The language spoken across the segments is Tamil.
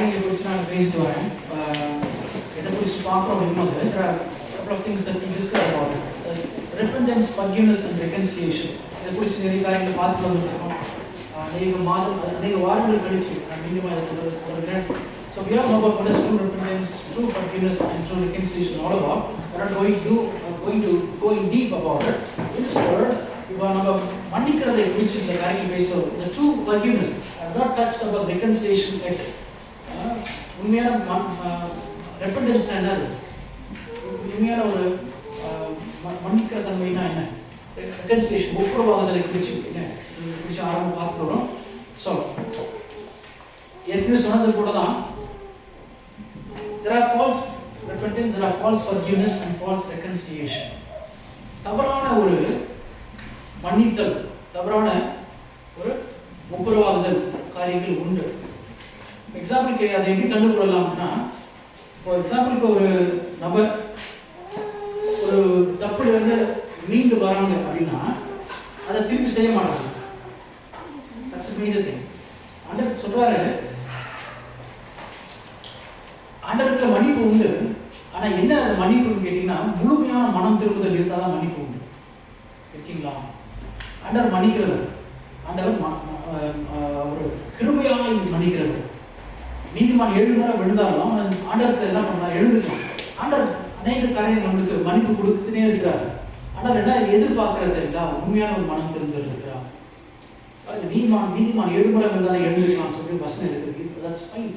காரியங்களை குறித்து நான் பேசிட்டு வரேன். எதை குறித்து பார்க்குறோம் அப்படின்னா, there are a couple of things that we discuss about it. Repentance, forgiveness and reconciliation. இதை குறித்து நிறைய காரியங்களை பார்த்து வந்துருக்கோம். அநேக வாரங்கள் கழிச்சு மீண்டும் வருகிறேன். So we have about what is true repentance, true forgiveness and true reconciliation all about. We are not going to go in deep about it. Instead, நம்ம மன்னிக்கிறதை குறித்து சில காரியங்கள் பேசுவோம். The true forgiveness. I have not touched about reconciliation yet. உண்மையான repentance என்னது? உண்மையான ஒரு மன்னிக்கிற தன்மைனா என்ன? reconciliation ஒப்புரவாகுதலை குறித்து என்ன? குறித்து ஆரம்பம் பார்த்து வரோம். ஸோ ஏற்கனவே சொன்னது கூட தான், there are false repentance, there are false forgiveness and false reconciliation. தவறான ஒரு மன்னித்தல், தவறான ஒரு ஒப்புரவாகுதல் காரியங்கள் உண்டு. எக்ஸாம்பிளுக்கு அதை எப்படி கண்டுகொள்ளலாம்னா, இப்போ எக்ஸாம்பிளுக்கு ஒரு நபர் ஒரு தப்புல இருந்து மீண்டு வராங்க அப்படின்னா அதை திருப்பி செய்ய மாட்டாங்க. That's a major thing. ஆண்டவர் சொல்றாரு, ஆண்டவருக்கு மன்னிப்பு உண்டு. ஆனா என்ன அந்த மன்னிப்புன்னு கேட்டீங்கன்னா, முழுமையான மனம் திரும்புதல் இருந்தால் தான் மன்னிப்பு உண்டு. இருக்கீங்களா? ஆண்டவர் மன்னிக்கிறவர், ஆண்டவர் ஒரு கிருபையாய் மன்னிக்கிறவர். நீதிமான் 7 முறை விழுந்தாலும் ஆண்டவருக்கு என்ன பண்ணலாம்? எழுந்துக்கலாம். ஆண்டவர் அநேக காரியங்கள் நம்மளுக்கு மன்னிப்பு கொடுத்துனே இருக்கிறார். ஆனால் என்ன எதிர்பார்க்கறது தெரியுதா? உண்மையான ஒரு மனம் திரும்புதல் இருக்கிறார். நீதிமான் 7 முறை விழுந்தாலும் எழுந்துக்கலாம் சொல்லி வசனம் இருக்குது. That's fine.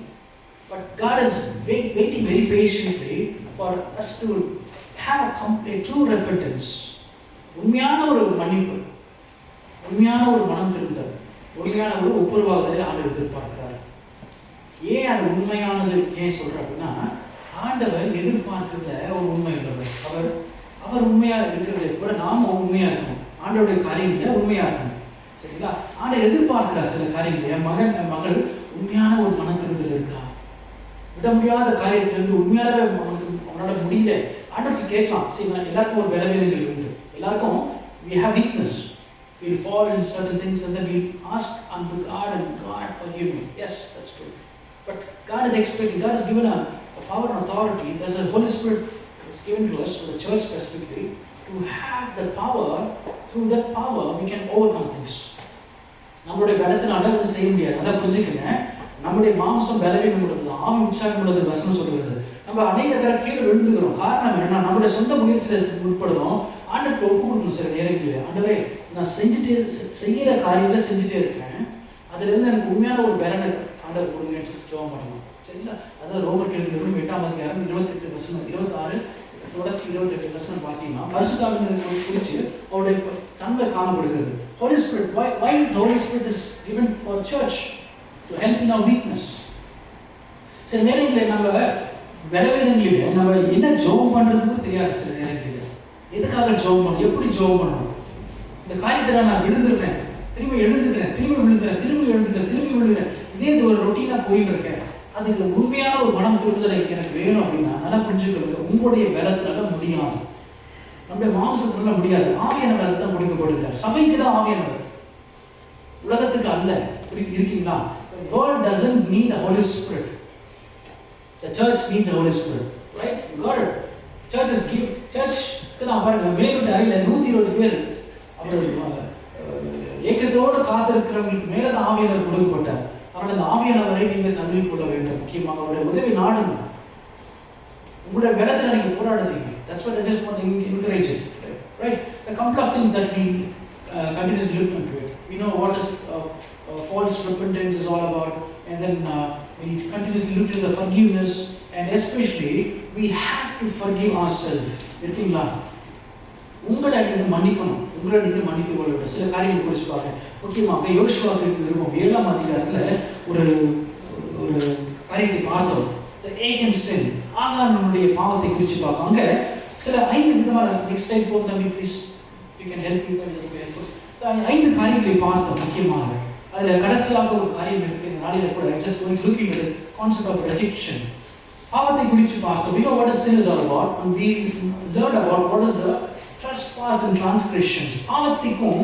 But God is waiting very patiently for us to have a complete true repentance. உண்மையான ஒரு மன்னிப்பு, உண்மையான ஒரு மனம் திரும்புதல், உண்மையான ஒரு ஒப்புரவாகுதலை ஆண்டவர் எதிர்பார்க்கிறார். ஏன் அது உண்மையானது ஏன் சொல்றார் அப்படின்னா, ஆண்டவர் எதிர்பார்க்கிறத ஒரு உண்மை உள்ளவர். அவர் உண்மையா இருக்கிறதை கூட நாம உண்மையா இருக்கணும். ஆண்டவருடைய காரியங்கள உண்மையா இருக்கணும். சரிங்களா? ஆண்டவர் எதிர்பார்க்கிறார் சில காரியங்கள. மகள் உண்மையான ஒரு மனம் திரும்புதல் இருக்கா? விட முடியாத காரியத்திலிருந்து உண்மையானவே அவனோட முடியல. ஆண்டவருக்கு கேட்கலாம். சரி, எல்லாருக்கும் ஒரு பலவீனங்கள் உண்டு. எல்லாருக்கும் we have weakness. We'll fall in certain things and then we'll ask unto God and God forgive me. Yes, that's true. But God is expecting, God has given a power and authority. There's a Holy Spirit is given to us, to the church specifically, to have the power. Through that power we can overcome things. நம்மளுடைய பலத்தினால ஒன்றும் செய்ய முடியாது. நல்லா புரிஞ்சுக்கங்க. நம்முடைய மாம்சம் பலவீனம் உள்ளது, ஆவி உற்சாகம் உள்ளது வசனம் சொல்லுகிறது. நம்ம அநேக தடவை கீழே விழுந்துக்கிறோம். காரணம் என்னன்னா, நம்மளுடைய சொந்த முயற்சியில் உட்படுறோம். ஆண்டுக்கு ஒப்பு கொடுக்கணும். சில நேரங்களில் ஆண்டவரே, நான் செய்கிற காரியங்களை செஞ்சுட்டே இருக்கிறேன், அதுல இருந்து எனக்கு உண்மையான ஒரு பலனை ஆண்டவர் கொடுங்கன்னு சொல்லி ஜெபம் பண்ணணும். சரிங்களா? அதாவது ரோமர் 8:8 28 வசனம் 26 தொடர்ச்சி 28 வசனம் பார்த்தீங்கன்னா, பரிசுத்தாவியை குறித்து அவருடைய தன்மை காணப்படுகிறது. Holy Spirit, why the Holy Spirit is given for church? To help in our weakness. சில நேரங்களில் நம்ம பலவீனங்களிலே நம்ம என்ன ஜெபம் பண்றதுன்னு தெரியாது. சில நேரங்களில் எதுக்காக ஜெபம் பண்ணணும், எப்படி ஜெபம் பண்ணணும், இந்த காரியத்தில் நான் விழுந்துடுறேன், திரும்பி எழுந்துக்கிறேன், திரும்பி விழுந்துறேன், திரும்பி எழுந்துக்கிறேன், திரும்பி விழுகிறேன், இதே ஒரு ரொட்டீனா போயிட்டு இருக்கேன். அதுக்கு உண்மையான ஒரு மனம் திரும்புதல் எனக்கு வேணும் அப்படின்னா நல்லா புரிஞ்சுக்கிறது. உங்களுடைய பலத்தினால முடியாது, நம்முடைய மாம்சத்தினால முடியாது. ஆவியானவர் தான் முடிக்கப்படுகிறார். சபைக்கு தான் ஆவியானவர், உலகத்துக்கு அல்ல. இருக்கீங்களா? The world doesn't need the Holy Spirit. The church needs the Holy Spirit, right? You got it. Churchக்கு நான் பாருங்க, மேல்விட்டு அறையில 120 பேர் அவர் ஏக்கத்தோடு காத்திருக்கிறவங்களுக்கு மேல தான் ஆவியானவர் கொடுக்கப்பட்டார். ஆனால் அந்த ஆவியானவரை நீங்கள் தழுவிக் கொள்ள வேண்டும். முக்கியமாக அவருடைய உதவி நாடுங்க. உங்களுடைய பலத்தில் நீங்க போராடுறீங்க. That's what I just want to encourage it, right? A couple of things that we continuously look into it. We know what is false repentance is all about, and then we continuously look into the forgiveness, and especially we have to forgive ourselves. இருக்கீங்களா? உங்களை நீங்க மன்னிக்கணும், உங்களை நீங்க மன்னித்துக் கொள்ள வேண்டும். சில காரியங்கள் குறித்து பாருங்க. முக்கியமாக யோசுவாவுக்கு நிருபம் 7ஆம் அதிகாரத்துல ஒரு காரியத்தை பார்த்தோம். The Achan sin, ஆகானுடைய பாவத்தை குறித்து பார்ப்போம். அங்க சில 5 விதமான நெக்ஸ்ட் டைம் போன் தம்பி please you can help me with helpful. 5 காரியங்களை பார்த்தோம். முக்கியமாக அதுல கடைசியாக ஒரு காரியம் இருக்கு. இந்த நாளில கூட just going to look into the concept of rejection. பாவத்தை குறித்து பார்த்தோம். We know what sin is all about, and we learned about what is the trespass and transgressions. பாவத்துக்கும்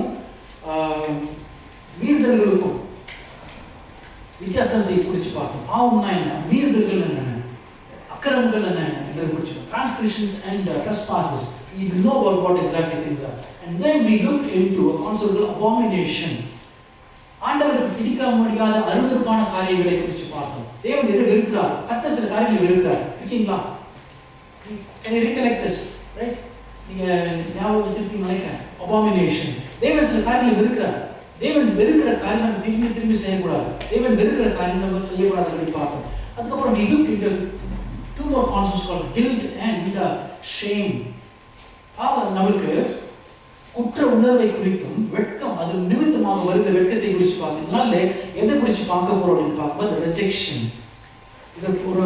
மீறுதல்களுக்கும் வித்தியாசத்தை குறித்து பார்க்கணும். பாவம்னா என்ன, மீறுதல்கள் என்னென்ன, அக்கிரமங்கள் என்னென்ன என்பதை குறித்து transgressions and trespasses. We will know about what exactly things are. And then we looked into a concept of abomination. ஆண்டவருக்கு பிடிக்க முடியாத அருவருப்பான காரியங்களை குறித்து பார்த்தோம். தேவன் எதை வெறுக்கிறார், கர்த்தர் சில காரியங்களை வெறுக்கிறார். இருக்கீங்களா? Can you recollect this? Right? நீங்க ஞாபகம் வச்சிருக்கீங்க நினைக்கிறேன். Abomination. தேவன் சில காரியங்களை வெறுக்கிறார். தேவன் வெறுக்கிற காரியங்களை திரும்பி திரும்பி செய்யக்கூடாது. தேவன் வெறுக்கிற காரியங்களை செய்யக்கூடாது சொல்லி பார்த்தோம். அதுக்கப்புறம் we looked into two more concepts called guilt and shame. நமக்கு குற்ற உணர்வை குறித்தும் வெட்கம், அது நிமித்தமாக வருகிற வெட்கத்தை குறித்து பார்த்தீங்கனால எதை குறித்து பார்க்க போறோம் அப்படின்னு பார்க்கும்போது ரிஜெக்ஷன். இது ஒரு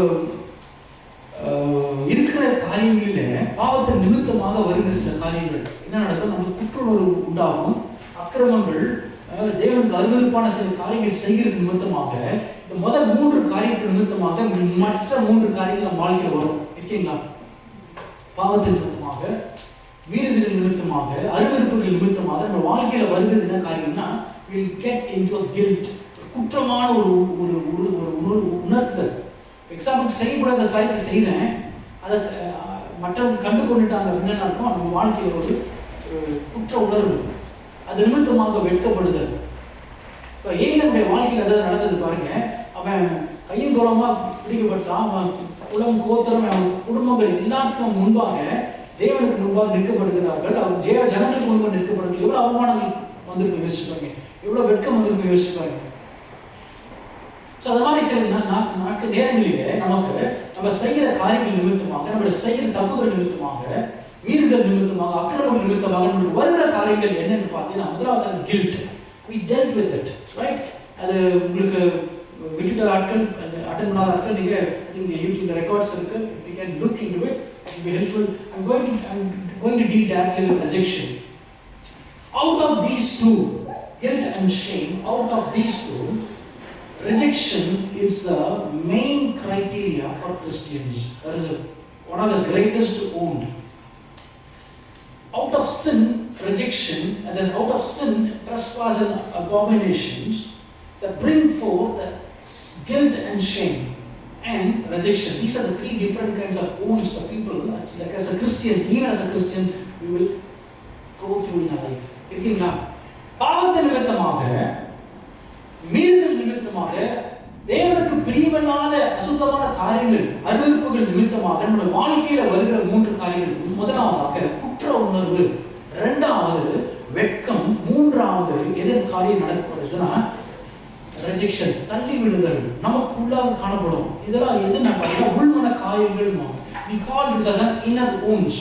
இருக்கிற காரியங்களில பாவத்தின் நிமித்தமாக வருகிற சில காரியங்கள் என்ன நடக்கும், நமக்கு குற்ற உணர்வு உண்டாகும், அக்கிரமங்கள், தேவனுக்கு அருவருப்பான சில காரியங்கள் செய்கிறது நிமித்தமாக, இந்த முதல் 3 காரியத்தின் நிமித்தமாக மற்ற 3 காரியங்கள் நம்ம வாழ்க்கையில் வரும். இருக்கீங்களா? பாவத்தின் நிமித்தமாக, மீறுதல் நிமித்தமாக, அருவருப்புகள் நிமித்தமாக நம்ம வாழ்க்கையில வருகிறது என்ன காரியம்னா we'll get into a guilt. குற்றமான ஒரு உணர்த்துதல். எக்ஸாம்பிள் செய்யக்கூடாத காரியத்தை செய்கிறேன், அதை மற்றவங்க கண்டு கொண்டுட்டாங்க அப்படின்னா இருக்கும், நம்ம வாழ்க்கையில் ஒரு குற்ற உணர்வு, அது நிமித்தமாக வெட்கப்படுதல். இப்போ ஏகனுடைய வாழ்க்கையில் ஏதாவது நடந்தது பாருங்க. அவன் கையும் கோலமா பிடிக்கப்பட்டான், அவன் குலம் கோத்திரம் அவன் குடும்பங்கள் எல்லாத்துக்கும் முன்பாக தேவனுக்கு முன்பாக நிற்கப்படுகிறார்கள். அவர் ஜனங்களுக்கு முன்பாக நிற்கப்படுகிறது. எவ்வளவு அவமானங்கள் வந்திருக்கு யோசிச்சுப்பாங்க, எவ்வளவு வெட்கம் வந்திருக்கு யோசிச்சுப்பாங்க. ஸோ அது மாதிரி சில நாட்கள் நேரங்களிலே நமக்கு நம்ம செய்கிற காரியங்கள் நிமித்தமாக, நம்மளுடைய செய்கிற தப்புகள் நிமித்தமாக, மீறுதல் நிமித்தமாக, அக்கிரமங்கள் நிமித்தமாக நமக்கு வருகிற காரியங்கள் என்னன்னு பார்த்தீங்கன்னா முதலாவதாக guilt. we dealt with it, right? அது உங்களுக்கு விட்டுட்ட ஆட்கள், அட்டன் பண்ணாத ஆட்கள் நீங்க யூடியூப்ல ரெக்கார்ட்ஸ் இருக்கு, you can look into it, it will be helpful. I'm going to deal directly with rejection. Out of these two, guilt and shame, out of these two, rejection is the main criteria for Christians. That is one of the greatest wound. Out of sin, rejection, that is out of sin, trespass and abominations that bring forth the guilt and shame and rejection. These are the 3 different kinds of wounds that people, like as a Christian, even as a Christian, we will go through in our life. இருக்கீங்களா? பாவத்தின் நிமித்தமாக, மீறுதல் நிமித்தமாக, தேவனுக்கு பிரியமில்லாத அசுத்தமான காரியங்கள், அருவருப்புகள் நிமித்தமாக நம்முடைய வாழ்க்கையில வருகிற 3 காரியங்கள். முதலாவதாக குற்ற உணர்வு, 2வது வெட்கம், 3வது எதிர் காரியம் நடக்கப்படுதுன்னா ரெஜெக்ஷன், தள்ளி விடுதல் நமக்கு உள்ளாக காணப்படும். இதெல்லாம் எது பார்த்தீங்கன்னா உள்மன காயங்கள். we call this as an inner wounds.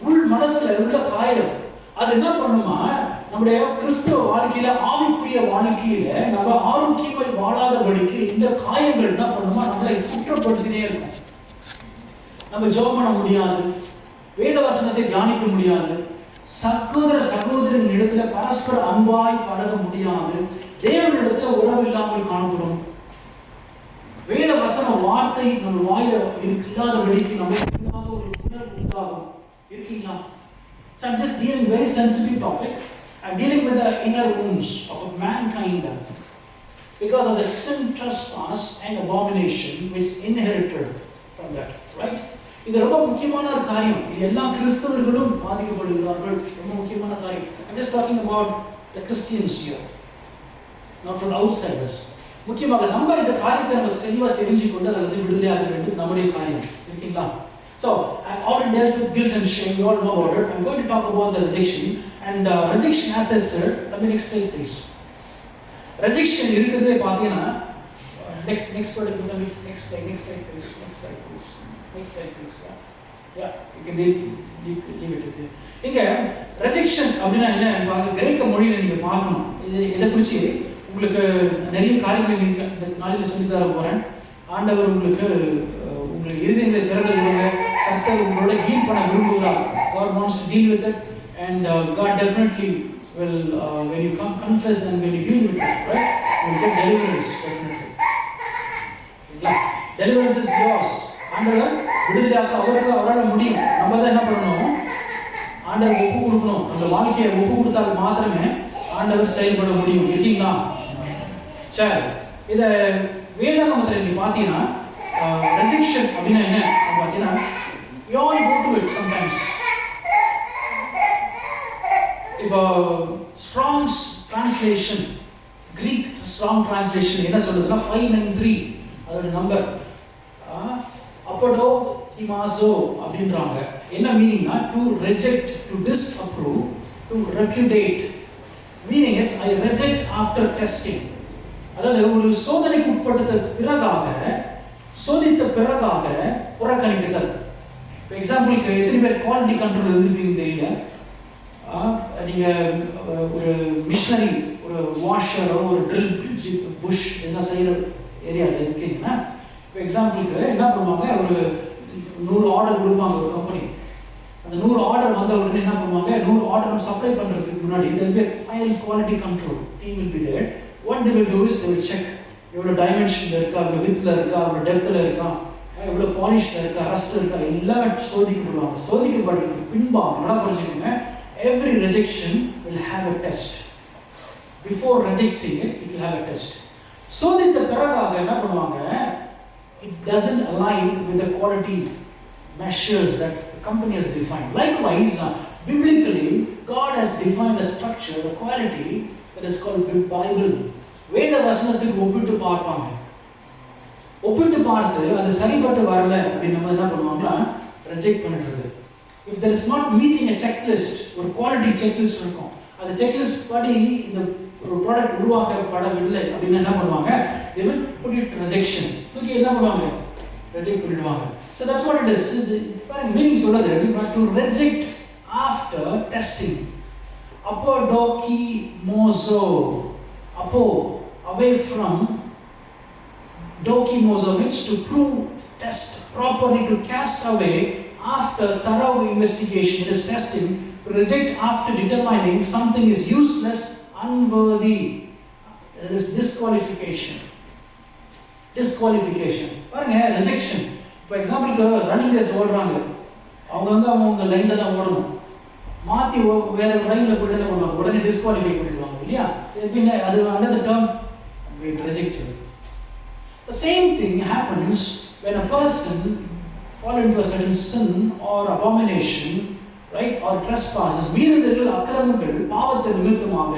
உள் மனசுல உள்ள காயம் அது என்ன பண்ணுமா, நம்முடைய கிறிஸ்துவ வாழ்க்கையில, ஆவிக்குரிய வாழ்க்கையில நம்ம ஆரோக்கியமாய் வாழாதபடிக்கு இந்த காயங்கள் என்ன பண்ணுமா, நம்மளை குற்றப்படுத்தினே இருக்கும். நம்ம ஜெபம் பண்ண முடியாது, வேத வசனத்தை தியானிக்க முடியாது, சகோதரன் இடத்துல பரஸ்பர அன்பாய் பழக முடியாது, தேவனிடத்துல உறவு இல்லாமல் காணப்படும், வேத வசன வார்த்தை நம்ம வாயில இல்லாதபடிக்கு நமக்கு இல்லாத ஒரு உணர்வு உண்டாகும். இருக்கீங்களா? So I'm just dealing very sensitive topic. I'm dealing with the inner wounds of mankind because of the sin, trespass and abomination which inherited from that, right? இது ரொம்ப முக்கியமான ஒரு காரியம். இது எல்லா கிறிஸ்தவர்களும் பாதிக்கப்படுகிறார்கள். ரொம்ப முக்கியமான காரியம். I'm just talking about the Christians here, not for outsiders. முக்கியமாக நம்ம இந்த காரியத்தை நம்ம தெளிவா தெரிஞ்சுக்கொண்டு அதில் வந்து விடுதலையாக வேண்டும் நம்முடைய காரியம். இருக்கீங்களா? So I already dealt with guilt and shame. You all know about it. I'm going to talk about the rejection. And rejection, as I said, let me explain please. Rejection இருக்கிறதே பார்த்தீங்கன்னா next slide please. Yeah, you can leave it there. இங்க rejection அப்படின்னா என்ன, கிரேக்க மொழியில நீங்க பார்க்கணும். இதை குறித்து உங்களுக்கு நிறைய காரியங்களை நீங்க இந்த நாளில் சொல்லி தர போறேன். ஆண்டவர் உங்களுக்கு உங்கள் இருதயங்களை திறந்து விடுங்க. கர்த்தர் உங்களோட டீல் பண்ண விரும்புகிறார். God wants to deal with it and God definitely will when you come confess and when you deal with it, right, you will get deliverance definitely. Deliverance is yours. ஆண்டவர் விடுதலையாக்க அவரால் முடியும். நம்ம தான் என்ன பண்ணணும், ஆண்டவர் ஒப்பு கொடுக்கணும். நம்ம வாழ்க்கையை ஒப்பு கொடுத்தால் மாத்திரமே ஆண்டவர் செயல்பட முடியும். இருக்கீங்களா? சரி, இதை வேதாகமத்தில் நீ பார்த்தீங்கன்னா ரெஜெக்ஷன் அப்படின்னா என்ன பார்த்தீங்கன்னா we all go through it sometimes. இப்போ Strong's translation, Greek strong translation என்ன சொல்லுதுன்னா 593 அதோட நம்பர் அப்படோ ஹிமாசோ அப்படின்றாங்க. என்ன மீனிங்னா to reject, to disapprove, to repudiate. Meaning it's I reject after testing. அதாவது ஒரு சோதனைக்கு உட்பட்ட சோதித்த பிறகாக புறக்கணிக்கிறது. For example, எத்தனை பேர் குவாலிட்டி கண்ட்ரோல் இருந்திருப்பீங்க தெரியல. நீங்கள் ஒரு மிஷினரி, ஒரு வாஷரோ, ஒரு ட்ரில் புஷ் இதெல்லாம் செய்கிற ஏரியாவில் இருக்கீங்கன்னா, இப்போ எக்ஸாம்பிளுக்கு என்ன பண்ணுவாங்க, ஒரு 100 ஆர்டர் கொடுப்பாங்க ஒரு கம்பெனி. அந்த 100 ஆர்டர் வந்த உடனே என்ன பண்ணுவாங்க, 100 ஆர்டர் சப்ளை பண்ணுறதுக்கு முன்னாடி there will be final quality control team will be there. What they will do is they will check எவ்வளோ டைமென்ஷனில் இருக்கா, எவ்வளோ வித்தில் இருக்கா, எவ்வளோ டெப்த்தில் இருக்கா, எவ்வளோ பாலிஷில் இருக்கா, ரஸ்ட் இருக்கா, எல்லாம் சோதிக்கப்படுவாங்க. சோதிக்கப்படுறதுக்கு பின்பாக நல்லா புரிஞ்சுக்கோங்க, every rejection will have a test. Before rejecting it, it will have a test. சோதித்த பிறகாக என்ன பண்ணுவாங்க, it doesn't align with the quality measures that the company has defined. Likewise, biblically, God has defined a structure, a quality that is called the Bible. வேத வசனத்துக்கு ஒப்பிட்டு பார்ப்பாங்க. ஒப்பிட்டு பார்த்து அது சரிப்பட்டு வரல அப்படின்னு நம்ம என்ன பண்ணுவாங்கன்னா ரிஜெக்ட் பண்ணிடுறது. If there is not meeting a checklist, ஒரு குவாலிட்டி செக்லிஸ்ட் இருக்கும், அந்த செக்லிஸ்ட் படி இந்த ஒரு ப்ராடக்ட் உருவாக்கப்படவில்லை அப்படின்னு என்ன பண்ணுவாங்க, they will put it rejection. தூக்கி என்ன பண்ணுவாங்க, ரிஜெக்ட் பண்ணிடுவாங்க. So that's what it is. பாருங்க மீனிங் சொல்றது, but to reject after testing. அப்போடோகி மோசோ, அப்போ away from, dokimoso means to prove, test properly, to cast away after thorough investigation. It is testing. To reject after determining something is useless, unworthy. It is disqualification. பாருங்க rejection. For example, running race ஓடுறாங்க, அவங்க லைன்ல தான் ஓடணும், மாத்தி வேற லைன்ல போயிட்டு என்ன பண்ணுவாங்க, உடனே டிஸ்குவாலிஃபை பண்ணிடுவாங்க இல்லையா. அது under the term rejected. The same thing happens when a person fall into a certain sin or abomination, right, or trespasses. மீறுதல்கள், அக்கிரமங்கள், பாவத்தை நிமித்தமாக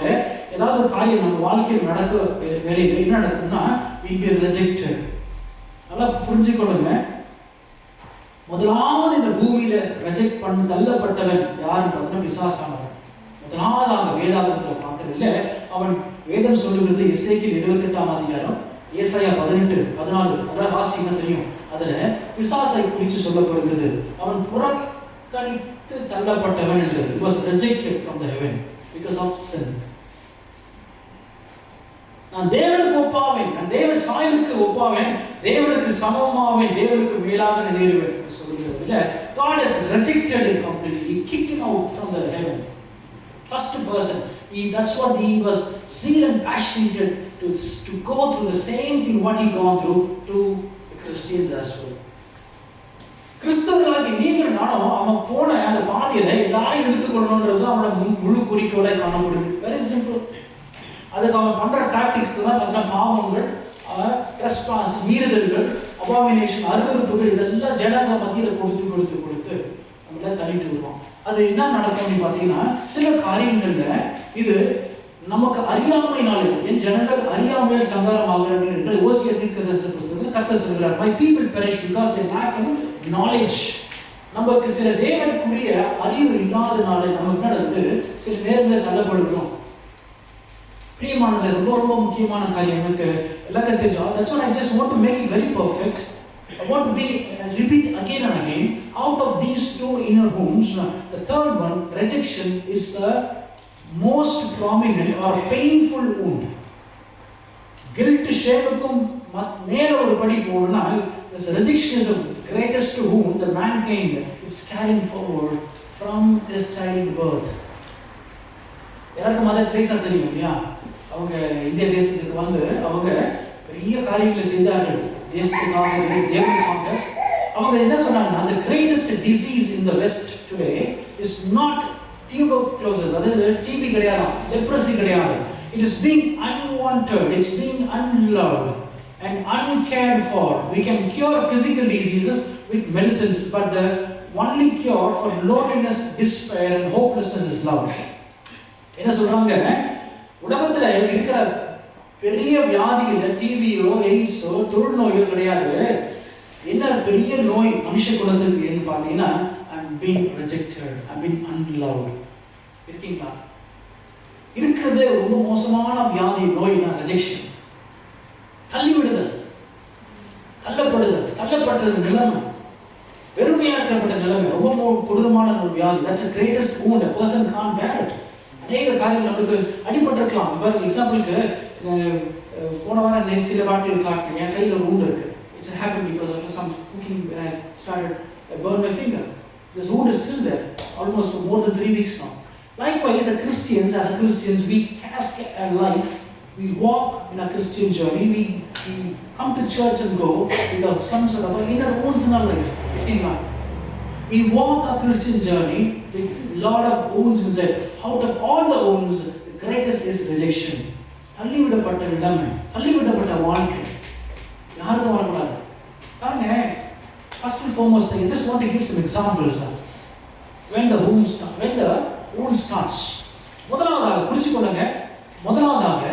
ஏதாவது காரியம் நம்ம வாழ்க்கையில் நடக்க வேற என்ன நடக்கும்னா we be rejected. நல்லா புரிஞ்சுக்கொள்ளுங்க. முதலாவது இந்த பூமியில ரிஜெக்ட் பண்ண தள்ளப்பட்டவன் யாருன்னு பார்த்தீங்கன்னா பிசாசானவன். முதலாவதாக வேதாகமத்தில் பார்க்கறதில்ல, அவன் வேதம் சொல்லுகிறது எசேக்கியேல் 28ஆம் அதிகாரம், ஏசாயா 18:14 அதான் வாசிங்கன்னா தெரியும். அதுல பிசாசை குறித்து சொல்லப்படுகிறது, அவன் புறக்கணித்து தள்ளப்பட்டவன் என்று. He was rejected from the heaven because of sin. நான் தேவனுக்கு ஒப்பாவேன், நான் தேவ சாயலுக்கு ஒப்பாவேன், தேவனுக்கு சமமாவேன், தேவனுக்கு மேலாக நினைவுவேன் சொல்லுகிறது இல்ல. God has rejected him completely. He kicked him out from the heaven. First person, that's what he was zeal and passionate to go through the same thing what he gone through to the Christians as well. கிறிஸ்தவர்களாகிய நீங்கள் நானும் அவன் போன அந்த பாதையில எல்லாரையும் எடுத்துக்கொள்ளணுன்றது அவனோட முழு குறிக்கோளை காணப்படுது. Very simple. அதுக்கு அவன் பண்ற டாக்டிக்ஸ் தான் பார்த்தீங்கன்னா பாவங்கள், ட்ரெஸ்பாஸ், மீறுதல்கள், அபாமினேஷன், அருவருப்புகள், இதெல்லாம் ஜனங்க மத்தியில் கொடுத்து நம்மள தள்ளிட்டு வருவோம். அது என்ன நடக்கும் அப்படின்னு பார்த்தீங்கன்னா, சில காரியங்கள்ல இது நமக்கு அறியாமையினால, என் ஜனங்கள் அறியாமையில் சங்காரமாகிறார்கள் என்று ஓசியா தீர்க்கதரிசி புத்தகத்தில் கர்த்தர் சொல்கிறார். My people perish because they lack knowledge. நமக்கு சில தேவனுக்குரிய அறிவு இல்லாதனால நமக்கு நடந்து சில நேரங்களில் தள்ளப்படுகிறோம். பிரியமானது, ரொம்ப முக்கியமான காரியம் எனக்கு எல்லாருக்கும் தெரியும். That's what I just want to make it very perfect. I want to repeat again and again. Out of these two inner wounds, the third one, rejection, is the most prominent or painful wound. Guilt, shame-க்கும் மேல ஒரு படி போனா, this rejection is the greatest wound that mankind is carrying forward from his childbirth. யாருக்கு மதர் தெரேசா தெரியும் இல்லையா? அவங்க இந்திய தேசத்துக்கு வந்து அவங்க பெரிய காரியங்களை செய்தார்கள் தேசத்துக்காக, தேவனுக்காக. அவங்க என்ன சொன்னாங்கன்னா, the greatest disease in the west today is not tuberculosis, அதாவது டிபி கிடையாது, leprosy கிடையாது. It is being unwanted, it's being unloved and uncared for. We can cure physical diseases with medicines, but the only cure for loneliness, despair and hopelessness is love. என்ன சொல்றாங்க, உலகத்துல இருக்கிற பெரிய வியாதியில டிவியோ எய்ட்ஸோ தொழுநோயோ கிடையாது. என்ன பெரிய நோய் மனுஷ குலத்துக்கு என்று பார்த்தீங்கன்னா, I'm being rejected, I'm being unloved. இருக்கீங்களா? இருக்கிறது ரொம்ப மோசமான வியாதி நோய்னா ரிஜெக்ஷன், தள்ளிவிடுதல், தள்ளப்படுதல், தள்ளப்பட்டது நிலைமை, வெறுமையாக்கப்பட்ட நிலைமை, ரொம்ப கொடூரமான ஒரு வியாதி. That's the greatest wound. A person can't bear it. அநேக காரியங்கள் நம்மளுக்கு அடிபட்டிருக்கலாம். இப்போ எக்ஸாம்பிளுக்கு போன வாரம் சில வாட்டில் காட்டினேன், என் கையில் ஒரு wound இருக்கு. It's happened because of some cooking when I started, I burned my finger. This wound is still there, almost for more than 3 weeks now. Likewise, as Christians, we cast a life, we walk in a Christian journey, we come to church and go with some sort of inner wounds in our life. We walk a Christian journey with a lot of wounds inside. Out of all the wounds, the greatest is rejection. தள்ளிவிடப்பட்ட நிலைமை, தள்ளிவிடப்பட்ட வாழ்க்கை யாருக்கும் வரக்கூடாது. பாருங்க, first and foremost, I just want to give some examples. When the wound starts, முதலாவதாக குறிச்சுக்கொள்ளுங்க, முதலாவதாக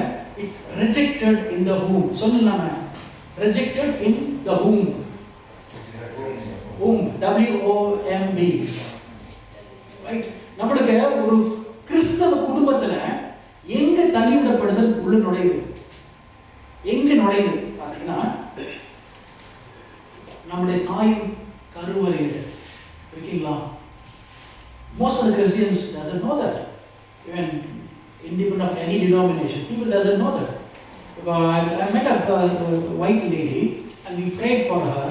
it's rejected in the womb. சொல்லலாமா? Rejected in the womb. womb, WOMB. Right? நம்மளுக்கு ஒரு கிறிஸ்தவ குடும்பத்துல எங்க தள்ளிவிடப்படுதல் உள்ள நுழையுது, எங்க நுழையுது பாத்தீங்கன்னா, நம்முடைய தாயின் கருவறையில். இருக்கீங்களா? Most of the Christians doesn't know that. Even independent of any denomination, people doesn't know that. I met a white lady and we prayed for her,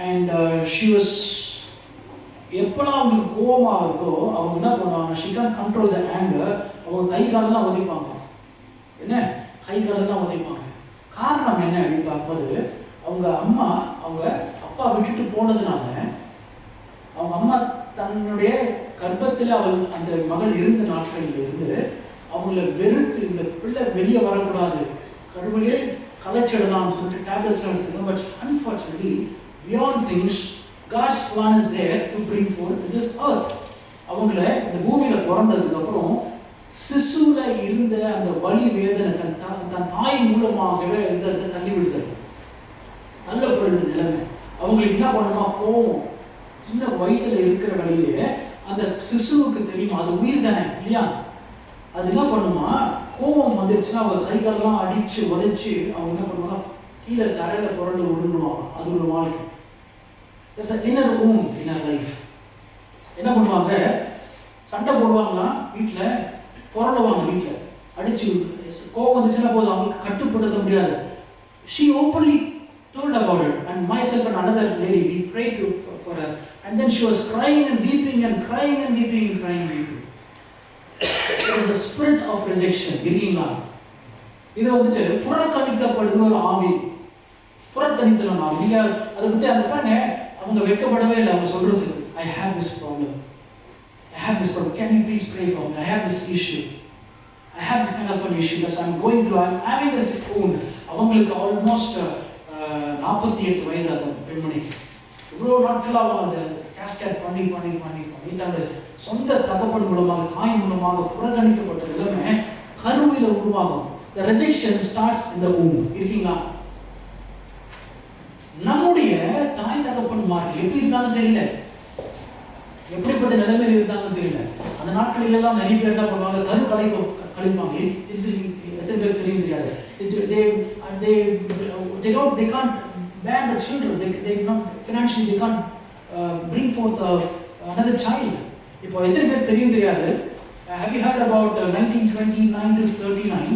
and she was, எப்பெல்லாம் அவங்களுக்கு கோபமா இருக்கோ அவங்க என்ன பண்ணுவாங்க, she can't control the anger, அவங்க கை காலெல்லாம் உதைப்பாங்க. என்ன கை காலெல்லாம் உதைப்பாங்க. காரணம் என்ன அப்படின்னு பார்க்கும்போது, அவங்க அப்பா விட்டுட்டு போனதுனால அவங்க அம்மா தன்னுடைய கர்ப்பத்தில் அந்த மகள் இருந்த நாட்களில் இருந்து அவங்கள வெறுத்து, இந்த பிள்ளை வெளியே வரக்கூடாது, கருவிலே கலைச்சிடலாம்னு சொல்லிட்டு டேப்லெட்ஸ் எடுத்துக்கணும். But unfortunately beyond things, God's plan is there to bring forth this earth. அவங்கள இந்த பூமியில பிறந்ததுக்கு அப்புறம் சிசுல இருந்த அந்த வலி வேதனை தன் தாய் மூலமாகவே இந்த தள்ளிவிடுதல், தள்ளப்படுகிற நிலைமை. அவங்களுக்கு என்ன பண்ணுமா, கோவம். சின்ன வயசுல இருக்கிற வழியிலே அந்த சிசுவுக்கு தெரியுமா, அது உயிர் தானே இல்லையா, அது என்ன பண்ணுமா, கோபம் வந்துருச்சுன்னா அவங்க கைகாலெல்லாம் அடிச்சு உதைச்சு அவங்க என்ன பண்ணுவாங்க, கீழே தரையில புரண்டு விழுந்துருவாங்க. அது ஒரு வாழ்க்கை. Inner wound in our life. என்ன பண்ணுவாங்க, சண்டை போடுவாங்களாம் வீட்டில், புரண்டுவாங்க வீட்டில் அடிச்சு. கோபம் வந்துச்சுன்னா போதும், அவங்களுக்கு கட்டுப்படுத்த முடியாது. She openly told about it, and myself and another lady, we prayed for her, and then she was crying and weeping and crying and weeping and crying and weeping. It was the spirit of rejection. இருக்கீங்களா? இது வந்துட்டு புறக்கணிக்கப்படுகிற ஒரு ஆவி, புறக்கணித்தல் ஆவி. நீங்க அதை பற்றி அந்த பாருங்க, அவங்க வெட்கப்படவே இல்லை. அவங்க சொல்றது, I have this problem, I have this problem, can you please pray for me, I have this issue, I have this kind of an issue that I'm going through, I'm having this wound. அவங்களுக்கு ஆல்மோஸ்ட் 48 வயது அந்த பெண்மணிக்கு. இவ்வளோ நாட்களாக அந்த கேஸ்கேட் பண்ணி தன்னுடைய சொந்த தகப்பன் மூலமாக, தாய் மூலமாக புறக்கணிக்கப்பட்ட நிலைமை கருவில உருவாகும். The rejection starts in the womb. இருக்கீங்களா? நம்முடைய தாய் தகப்பன்மார்கள் எப்படி இருந்தாங்க தெரியல, எப்படிப்பட்ட நிலைமையில் இருந்தாங்க தெரியல. அந்த நாட்களில் எல்லாம் நிறைய பேர் என்ன பண்ணுவாங்க, கரு கழிப்பாங்க. எத்தனை பேர் தெரியும் தெரியாது. They can't bear the children. They not financially, they can't bring forth another child. இப்போ எத்தனை பேர் தெரியும் தெரியாது. Have you heard about 1929 to 39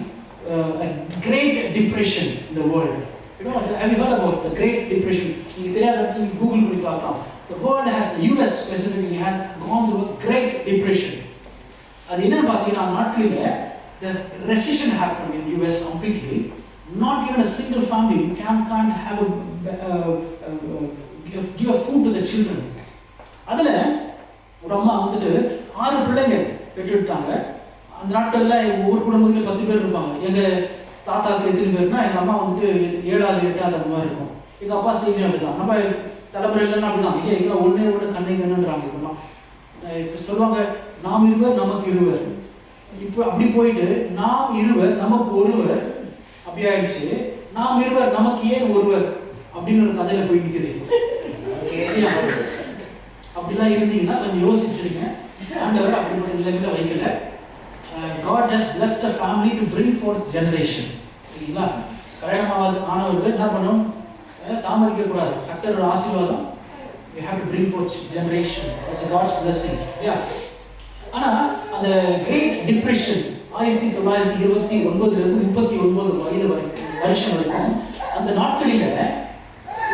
a great depression in the world? You know, have you heard about the Great Depression? நீங்க தெரியாத கூகுள் பண்ணி பார்க்கலாம். The world has, the US specifically has gone through a Great Depression. அது என்ன பார்த்தீங்கன்னா, நாட்டில் there's recession happening in US completely. Not even a single family can't have give a food to the children. அதில் ஒரு அம்மா வந்துட்டு 6 பிள்ளைங்க பெற்றுட்டாங்க. அந்த நாட்களில் ஒவ்வொரு குடும்பத்தில் 10 பேர் இருப்பாங்க. எங்கள் தாத்தாவுக்கு எத்தனை பேர்னா, எங்கள் அம்மா வந்துட்டு 7வது 8வது அந்த மாதிரி இருக்கும். எங்கள் அப்பா செய்தி அப்படி தான். நம்ம தலைமுறையிலலாம் அப்படி தான். இல்லையா, எல்லாம் ஒன்று கண்ணை கண்ணுன்றாங்க. இப்போலாம் இப்போ சொல்லுவாங்க, நாம் இருவர் நமக்கு இருவர். இப்போ அப்படி போயிட்டு நாம் இருவர் நமக்கு ஒருவர் அப்படி ஆயிடுச்சு. நாம் இருவர் நமக்கு ஏன் ஒருவர் அப்படின்னு ஒரு கதையில போய் நிற்குது. அப்படிலாம் இருந்தீங்கன்னா கொஞ்சம் யோசிச்சிருங்க. ஆண்டவர் அப்படிப்பட்ட நிலைமையில வைக்கல. God has blessed a family to bring forth generation. சரிங்களா? கல்யாணமாவது ஆனவர்கள் என்ன பண்ணணும்? தாமதிக்க கூடாது. கர்த்தரோட ஆசீர்வாதம். You have to bring forth generation. That's God's blessing. Yeah. ஆனா அந்த கிரேட் டிப்ரெஷன் 1929 இருந்து 39 வயது வருஷம் வரைக்கும் அந்த நாட்களில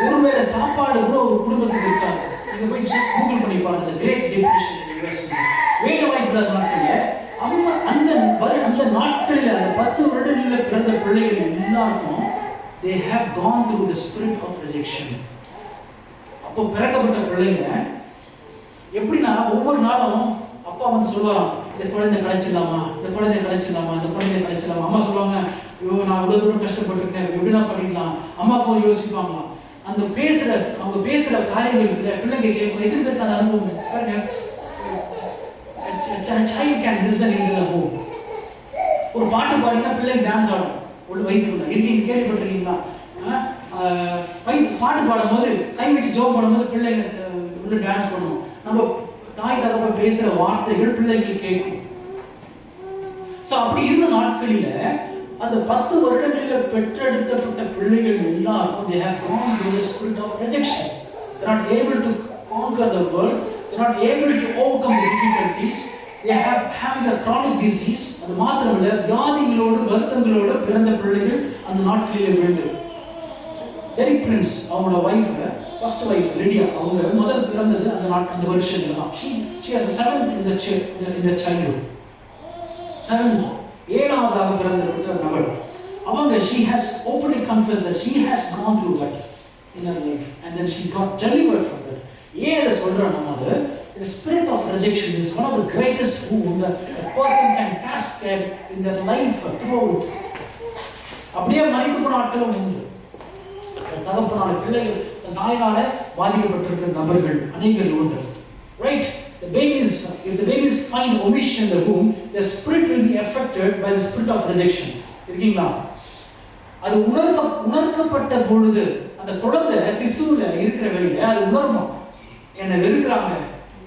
ஒருவேளை சாப்பாடு கூட ஒரு குடும்பத்துக்கு இருக்காங்க. நீங்க போய் ஜஸ்ட் கூகுள் பண்ணி பாருங்க. அந்த கிரேட் டிப்ரெஷன் வேலை வாய்ப்பு நாட்களில் அந்த நாட்களில் அந்த 10 வருடங்களில் பிறந்த பிள்ளைகள் எல்லாருக்கும் they have gone through the spirit of rejection. அப்போ பிறக்கப்பட்ட பிள்ளைங்க எப்படின்னா ஒவ்வொரு நாளும் அப்பா வந்து சொல்லுவாராம், இந்த குழந்தை கிடைச்சிடலாமா, இந்த குழந்தை கிடைச்சிடலாமா, இந்த குழந்தை கிடைச்சிடலாமா. அம்மா சொல்லுவாங்க, ஐயோ நான் இவ்வளோ தூரம் கஷ்டப்பட்டுருக்கேன், எப்படிலாம் பண்ணிக்கலாம். அம்மா போய் யோசிப்பாங்களாம். அந்த அவங்க பேசுகிற காரியங்கள் இருக்கிற பிள்ளைங்க கேட்கும். எத்தனை பேருக்கு அந்த அனுபவம் பாருங்க. child can listen in the home. ஒரு பாட்டு பாடினா பிள்ளைங்க டான்ஸ் ஆடும். உள்ள வயிற்றுக்குள்ள எங்கேயும் கேள்விப்பட்டிருக்கீங்களா? பாட்டு பாடும்போது கை வச்சு ஜோப் பண்ணும்போது பிள்ளைங்க உள்ள டான்ஸ் பண்ணுவோம். நம்ம தாய் தகப்ப பேசுற வார்த்தைகள் பிள்ளைகள் கேட்கும். சோ அப்படி இருந்த நாட்களில அந்த 10 வருடங்களில் பெற்றெடுக்கப்பட்ட பிள்ளைகள் எல்லாரும் they have gone through the spirit of rejection. They are not able to conquer the world. They are not able to overcome the difficulties. They have having a chronic disease. அது மாத்திரமல்ல, வியாதிகளோடு வருத்தங்களோடு பிறந்த பிள்ளைகள் அந்த நாட்களிலே வேண்டும். டெரிக் பிரின்ஸ் அவங்களோட வைஃப், ஃபர்ஸ்ட் வைஃப் லிடியா, அவங்க முதல் பிறந்தது அந்த வருஷத்துல தான். she has a 7th in the childhood. 7th 7வது பிறந்த நபர். அவங்க she has openly confessed that she has gone through that in her life and then she got delivered from that. ஏன் இதை சொல்றேன்னா, the spirit of rejection is one of the greatest wounds that a person can cascade in their life throughout. அப்படியே மரித்து போன ஆட்களும் உண்டு. தகப்பனால பிள்ளைகள் தாயினால பாதிக்கப்பட்டிருக்கிற நபர்கள் அநேகர் உண்டு. Right? If the babies find omission in the womb, the spirit will be affected by the spirit of rejection. இருக்கீங்களா? அது உணர்க்கப்பட்ட பொழுது அந்த குழந்தை சிசுல இருக்கிற வெளியில அது உணரணும். என்னை வெறுக்கிறாங்க,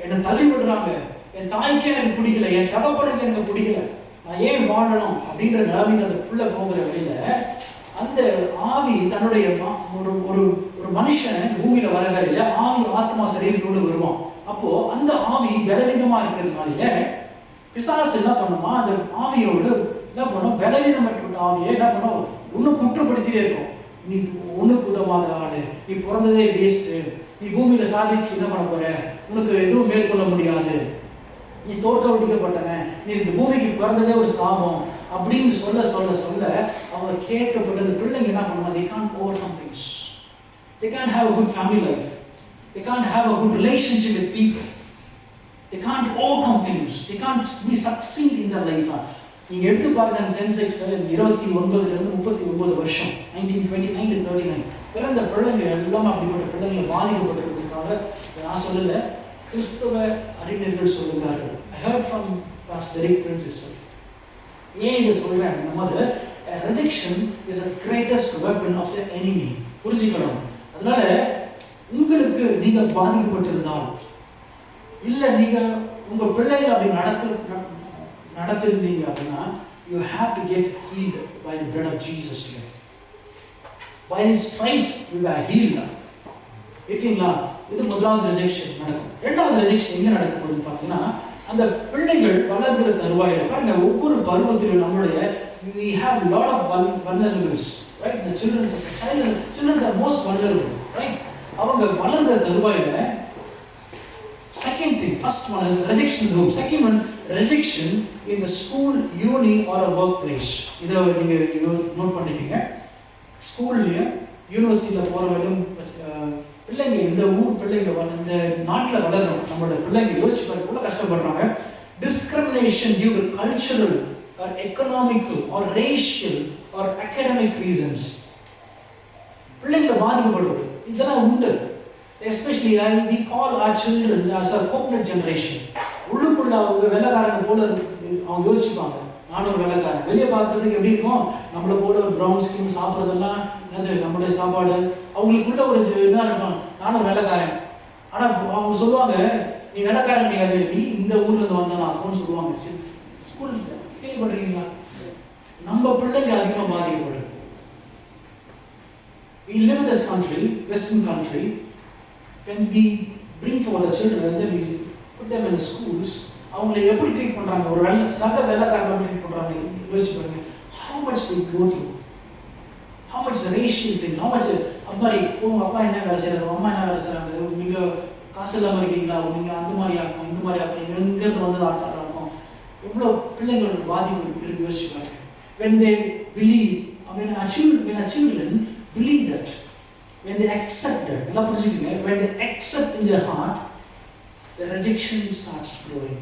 என்னை தள்ளி விடுறாங்க, என் தாய்க்கே எனக்கு பிடிக்கல, என் தகப்பனுக்கு எனக்கு பிடிக்கல, நான் ஏன் வாழணும் அப்படின்ற நிலைமைக்கு அந்த புள்ள போகிற வெளியில அந்த ஆவி தன்னுடைய ஒரு மனுஷன் பூமியில வரகரையில ஆவி ஆத்மா சரீரத்தோடு வருவான். அப்போ அந்த ஆவி பலவீனமா இருக்கிறதுனால பிசாசு என்ன பண்ணுமா, அந்த ஆவியோடு என்ன பண்ணும், பலவீனப்பட்ட ஆவியை என்ன பண்ணும், இன்னும் குற்றப்படுத்திட்டே இருக்கும். நீ ஒண்ணுக்கு உதவாத ஆளு, நீ பிறந்ததே வேஸ்ட், நீ பூமியில சாதிச்சு என்ன பண்ண போற, உனக்கு எதுவும் மேற்கொள்ள முடியாது, நீ தோற்க விட்டிக்கப்பட்டவன், நீ இந்த பூமிக்கு பிறந்ததே ஒரு சாபம் அப்படின்னு சொல்ல சொல்ல சொல்ல அவங்க கேட்கப்பட்டது. பிள்ளைங்க என்ன பண்ணுவாங்க, they can't overcome things, they can't have a good family life, they can't have a good relationship with people, they can't overcome things, they can't be succeed in their life. நீங்க எடுத்து பாருங்க, அந்த சென்செக்ஸ் 29 இருந்து 39 வருஷம் 1929 to 39 பிறந்த பிள்ளைங்க எல்லாம் அப்படிப்பட்ட பிள்ளைங்களை பாதிக்கப்பட்டிருக்கிறதுக்காக நான் சொல்லல, கிறிஸ்தவ அறிஞர்கள் சொல்லுகிறார்கள். I heard from Pastor Derek Prince itself. ஏன் இதை சொல்றேன், நம்ம rejection is the greatest weapon of the enemy. புரிஞ்சுக்கணும். அதனால உங்களுக்கு நீங்க பாதிக்கப்பட்டிருந்தால், இல்ல நீங்க உங்க பிள்ளைகள் அப்படி நடத்திருந்தீங்க அப்படின்னா, you have to get healed by the blood of Jesus today. By his stripes you are healed. இருக்கீங்களா? இது முதலாவது ரிஜெக்ஷன் நடக்கும். இரண்டாவது ரிஜெக்ஷன் எங்க நடக்கும் போது பார்த்தீங்கன்னா, அந்த பிள்ளைகள் வளர்கிற தருவாயில பாருங்க, ஒவ்வொரு பருவத்திலும் நம்மளுடைய we have a lot of vulnerables, right? The children are most vulnerable, right? அவங்க வளர்கிற தருவாயில second thing, first one is rejection in the home, second one rejection in the school, uni or a workplace. இத நீங்க நோட் பண்ணிக்கங்க. ஸ்கூல்ல யூனிவர்சிட்டியில போற வரைக்கும் பிள்ளைங்க, இந்த ஊர் பிள்ளைங்க இந்த நாட்டில் வளர்றோம், நம்மளோட பிள்ளைங்க யோசிச்சு பார்க்க கஷ்டப்படுறாங்க. discrimination due to cultural or economical or racial or academic reasons. பிள்ளைங்களை பாதிக்கப்படுவது இதெல்லாம் உண்டு. Especially we call our children as a coconut generation. உள்ளுக்குள்ள அவங்க வெள்ளக்காரங்க போல அவங்க யோசிச்சுப்பாங்க, நானும் ஒரு வெள்ளக்காரன். வெளியே பார்க்கறதுக்கு எப்படி இருக்கும், நம்மளை போல ஒரு ப்ரௌன் ஸ்கின், சாப்பிட்றதெல்லாம் என்னது நம்மளுடைய சாப்பாடு. அவங்களுக்குள்ள ஒரு என்ன இருக்கும், நானும் வெள்ளக்காரன். ஆனால் அவங்க சொல்லுவாங்க, நீ வெள்ளக்காரன் கிடையாது, நீ இந்த ஊர்ல இருந்து வந்தானா அப்படின்னு சொல்லுவாங்க. ஸ்கூல் கேள்விப்பட்டிருக்கீங்களா? நம்ம பிள்ளைங்க அதிகமாக பாதிக்கப்படுது. We live in this country, Western country. When we bring forth the children and then we put them in the schools, அவங்களை எப்படி ட்ரீட் பண்றாங்க, ஒரு சக வெள்ளக்காரங்க ட்ரீட் பண்றாங்க யோசிச்சு பாருங்க. How much they go through, how much racial thing, how much அம்மாரி உங்க அப்பா என்ன வேலை செய்யறாங்க, அம்மா என்ன வேலை செய்யறாங்க, நீங்க காசு இல்லாமல் இருக்கீங்களா, நீங்க அந்த மாதிரி ஆக்கும் இந்த மாதிரி ஆக்கும், நீங்க எங்கிறது வந்து ஆட்டாரா இருக்கும், எவ்வளோ பிள்ளைங்களுக்கு பாதிப்பு இருக்கு யோசிச்சு பாருங்க. When they believe, when our children believe that, when they accept that, when they accept in their heart, the rejection starts growing.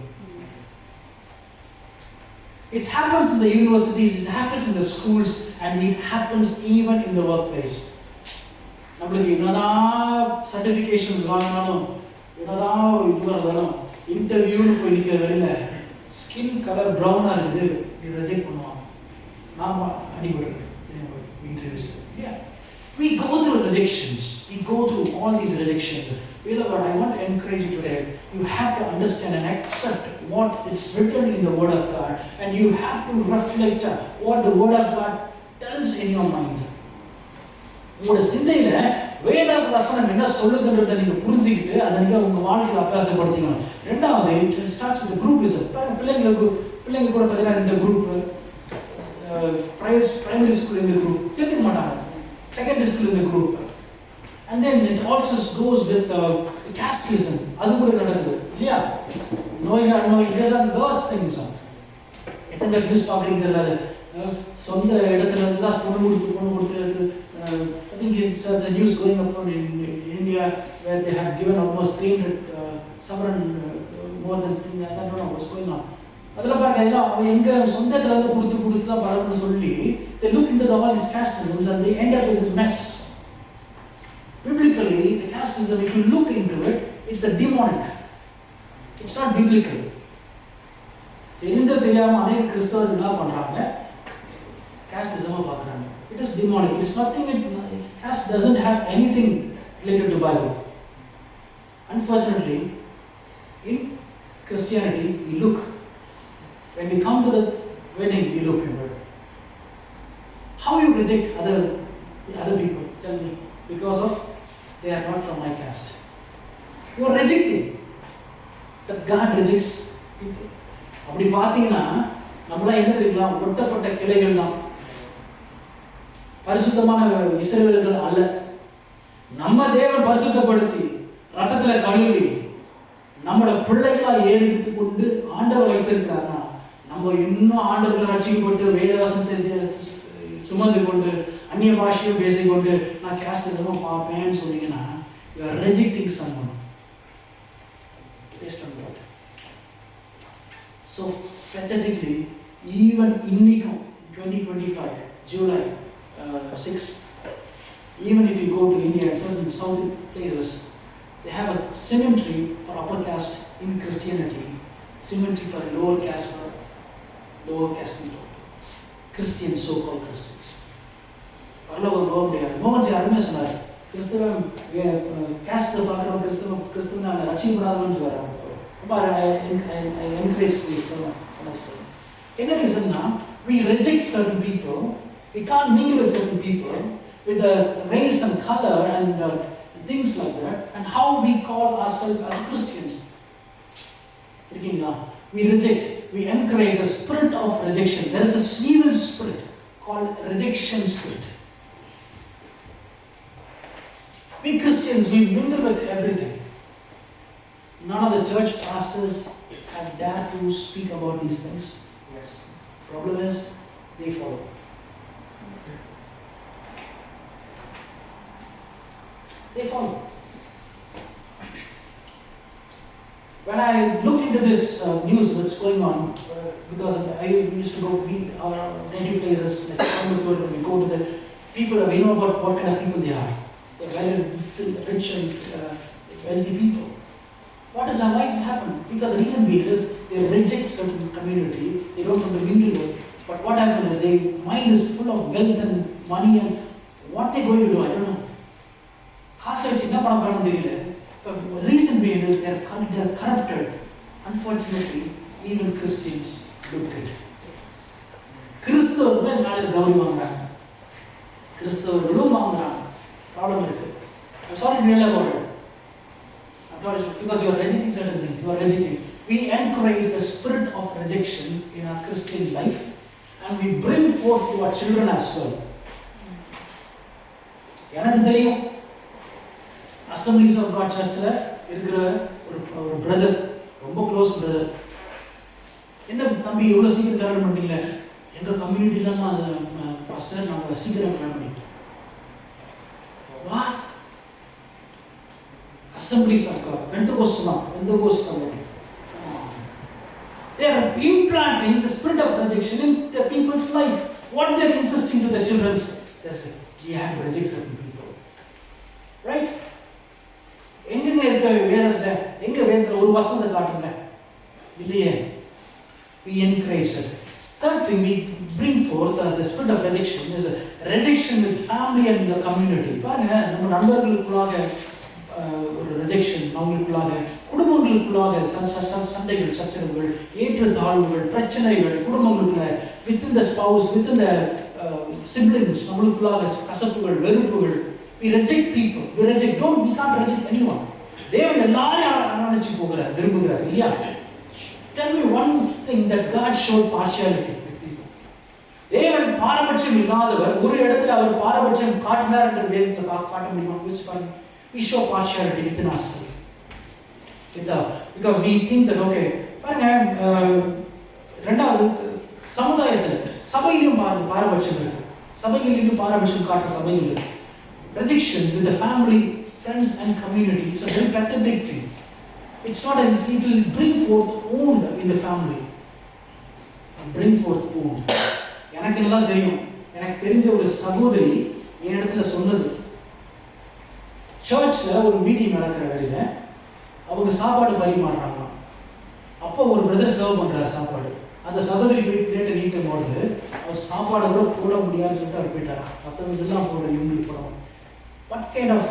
It happens in the universities, it happens in the schools, and it happens even in the workplace. நம்மளுக்கு என்னதான் சர்டிஃபிகேஷன்ஸ் வாங்கினாலும், என்னதான் இது இருந்தாலும், இன்டர்வியூன்னு போய் நிற்கிற வெளியில ஸ்கின் கலர் ப்ரௌனா இருக்குது, நீ ரிஜெக்ட் பண்ணுவாங்க. நாம் அடிபடுறது interviews. We go through rejections. We go through all these rejections. Beloved, I want to encourage you today. You have to understand and accept what is written in the Word of God, and you have to reflect what the Word of God tells in your mind. உங்களோட சிந்தையில வேத வசனம் என்ன சொல்லுதுன்றதை நீங்க புரிஞ்சுக்கிட்டு அதை நீங்க உங்க வாழ்க்கையில் அபியாசப்படுத்திக்கணும். ரெண்டாவது, it starts with the groupism. பிள்ளைங்க கூட பார்த்தீங்கன்னா இந்த குரூப் பிரைமரி ஸ்கூல் இந்த குரூப் சேர்த்துக்க மாட்டாங்க, secondary school in the group, and then it also goes with the casteism. அது கூட நடக்குது இல்லையா? knowing or knowing, these are worse things. எத்தனை நியூஸ் பார்க்குறீங்க தெரியல, சொந்த இடத்துல இருந்து தான் பொண்ணு கொடுத்து I think it's a news going up in India where they have given almost 300 sovereign more than I don't know what's going on. அதில் பாருங்க, இதெல்லாம் அவன் எங்க சொந்த இடத்துல இருந்து கொடுத்து தான் பழம்னு சொல்லி they look into all these casteisms and they end up in a mess. Biblically, the casteism, if you look into it, it's a demonic. It's not biblical. தெரியாம அநேக கிறிஸ்தவர்கள் என்ன பண்றாங்க, casteism பார்க்கறாங்க. It is demonic. It is nothing. Caste doesn't have anything related to Bible. Unfortunately, in Christianity, we look. When we come to the wedding, we look inward. How you reject other people? Tell me. Because of they are not from my caste. You are rejecting. But God rejects people. அப்படி பார்த்தீங்கன்னா நம்மளாம் என்ன தெரியுங்களா, ஒட்டப்பட்ட கிளைகள் தான், பரிசுத்தமான இஸ்ரவேலர்கள் அல்ல. நம்ம தேவன் பரிசுத்தப்படுத்தி ரத்தத்துல கழுவி நம்மளோட பிள்ளைகளா ஏறிட்டு கொண்டு ஆண்டவர் வைத்திருக்கிறார்னா, நம்ம இன்னும் ஆண்டவர்களை ரட்சிக்கப்பட்டு வேத வசனத்தை சுமந்து கொண்டு அந்நிய பாஷையும் பேசிக்கொண்டு நான் கேஸ்ட் பார்ப்பேன்னு சொன்னீங்கன்னா, you are rejecting someone based on God. So pathetically, even இன்னைக்கும் 2025 July 6th, even if you go to India and certain southern places, they have a cemetery for upper caste in Christianity, cemetery for lower caste people, Christians, so-called Christians. பரலோகம் போக முடியாது. மோகன்சி அருமையாக சொன்னார், கிறிஸ்தவம் கேஸ்ட் பார்க்குறவங்க கிறிஸ்தவன் நான் ரசிக்கப்படாதுன்னு வராங்க. ரொம்ப என்கரேஜ் என்ன ரீசன்னா, we reject certain people, we can't mingle with certain people with the race and color and things like that, and how we call ourselves as Christians. We reject, we encourage a spirit of rejection. There is a evil spirit called rejection spirit. We Christians, we mingle with everything. None of the church pastors have dared to speak about these things. Yes. Problem is, they follow. They follow. When I looked into this news that's going on, because I used to go our native places like Coimbatore, we go to the people, we know about what kind of people they are. They're very rich and wealthy people. Why does this happen? Because the reason being is they reject certain community, they don't want to mingle with. But what happens is their mind is full of wealth and money, and what they're going to do, I don't know. But the reason being is they're corrupted. Unfortunately, even Christians look at it. கிறிஸ்தவர்களும் இதனால கௌரி வாங்குறாங்க, கிறிஸ்தவர்களும் வாங்குறாங்க. ப்ராப்ளம் இருக்கு. I'm sorry to realize about it. Because you are rejecting certain things. You are rejecting. We encourage the spirit of rejection in our Christian life, and we bring forth to our children as well. எனக்கு தெரியும் Assemblies of God Churchல இருக்கிற ஒரு பிரதர், ரொம்ப க்ளோஸ் பிரதர், என்ன தம்பி இவ்வளோ சீக்கிரம் கல்யாணம் பண்ணிட்டீங்களே, எங்கள் கம்யூனிட்டிலாம் பாஸ்டர் நாங்கள் சீக்கிரம் கல்யாணம் பண்ணிட்டோம். What? Assemblies of God, Pentecost தான், Pentecost somebody. They are implanting the spirit of rejection in the people's life. What they are insisting to the children, they say, we have to reject certain people. Right? எங்கெங்க இருக்க வேதத்துல, எங்க வேதத்துல ஒரு வசனத்தை காட்டுங்க இல்லையே. We encourage it. Third thing we bring forth the spirit of rejection is a rejection with family and the community. பாருங்க, நம்ம நண்பர்களுக்குள்ளாக ஒரு rejection, அவங்களுக்குள்ளாக குடும்பங்களுக்குள்ளாக சண்டைகள், சச்சரவுகள், ஏற்றத்தாழ்வுகள், பிரச்சனைகள் குடும்பங்களுக்குள்ள, within the spouse, within the siblings, நம்மளுக்குள்ளாக கசப்புகள், வெறுப்புகள். We reject people. We can't reject anyone. தேவன் எல்லாரையும் அரவணைச்சு போகிறார், விரும்புகிறார் இல்லையா? Tell me one thing that God showed partiality with people. தேவன் பாரபட்சம் இல்லாதவர். ஒரு இடத்துல அவர் பாரபட்சம் காட்டினார் என்று வேதத்தில் காட்ட முடியுமா? We show partiality within ourselves. Because we think that, okay, பாருங்க, ரெண்டாவது சமுதாயத்தில் சபையிலும் பாரபட்சம் இருக்கு. சபையிலும் பாரபட்சம் காட்டுற சபையில் இருக்கு. Rejection with the family, friends and community is a very pathetic thing. It's not as it will bring forth wound in the family. Bring forth wound. எனக்கு எல்லாம் தெரியும். எனக்கு தெரிஞ்ச ஒரு சகோதரி என் இடத்துல சொன்னது, சர்ச்ல ஒரு மீட்டிங் நடக்கிற வேளையில அவங்க சாப்பாடு பரிமாறுறாங்க. அப்போ ஒரு பிரதர் சர்வ் பண்றாரு சாப்பாடு. அந்த சகோதரி போய் பிளேட்டை நீட்டும் போது அவர் சாப்பாடு கூட போட முடியாதுன்னு சொல்லிட்டு அவர் போயிட்டாரா. மற்றவங்க எல்லாம் போட இவங்களுக்கு போடணும். What kind of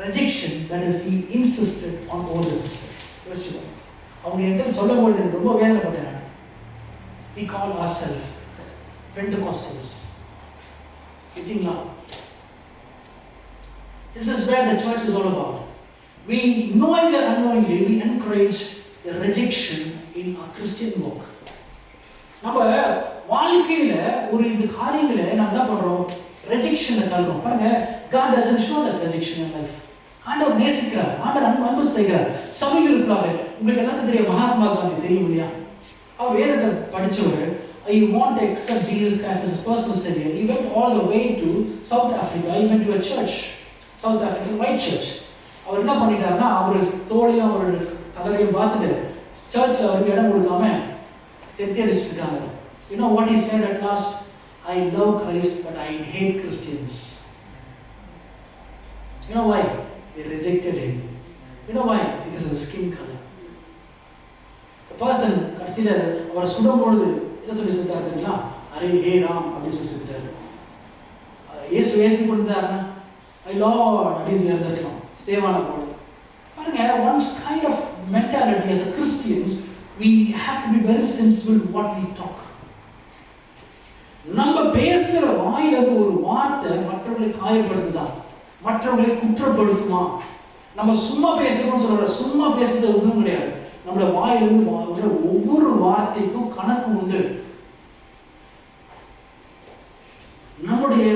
rejection that is he insisted on all the system? அவங்க என்கிட்ட சொல்லும்போது எனக்கு ரொம்ப வேதனைப்பட்டேன். We call ourselves Pentecostals. Fittingla. This is where the church is all about. We knowingly or unknowingly we encourage the rejection in our Christian walk. நம்ம வாழ்க்கையில ஒரு இந்த காரியங்களை நம்ம என்ன பண்றோம்? ரெஜெக்ஷனை தள்ளுறோம். பாருங்க, God doesn't show that rejection in life. ஆண்டவர் நேசிக்கிறார், ஆண்டவர் அன்பு செய்கிறார். சபைகளுக்காக உங்களுக்கு எல்லாத்துக்கும் தெரியும், மகாத்மா காந்தி தெரியும் இல்லையா? அவர் வேதத்தை படிச்சவர். You want to accept Jesus Christ as his personal savior. He went all the way to South Africa. He went to a church, South African white church. அவர் என்ன பண்ணிட்டாருன்னா, அவர் தோழியும் அவரோட கலரையும் பார்த்துட்டு சர்ச்சில் அவருக்கு இடம் கொடுக்காம தெரியடிச்சுட்டு இருக்காங்க. You know what he said at last? I love Christ, but I hate Christians. You know why? They rejected him. You know why? Because of the skin color. The person, கடைசியில் அவரை சுடும்பொழுது என்ன சொல்லி செஞ்சார் தெரியுங்களா? அரே ஹே ராம் அப்படின்னு சொல்லி செஞ்சார். இயேசு ஏற்றி கொடுத்தாருன்னா ஐ லார்ட் அப்படின்னு இருந்திருக்கலாம். ஸ்தேவான போல பாருங்க, one kind of mentality as a Christians, we have to be very sensible what we talk. நம்ம பேசுற வாயிலிருந்து ஒரு வார்த்தை மற்றவர்களை காயப்படுத்துதா, மற்றவர்களை குற்றப்படுத்துமா? நம்ம சும்மா பேசுறோம்னு சொல்ற, சும்மா பேசுறது ஒன்றும் கிடையாது. நம்மளோட வாயிலிருந்து ஒவ்வொரு வார்த்தைக்கும் கணக்கு உண்டு. நம்முடைய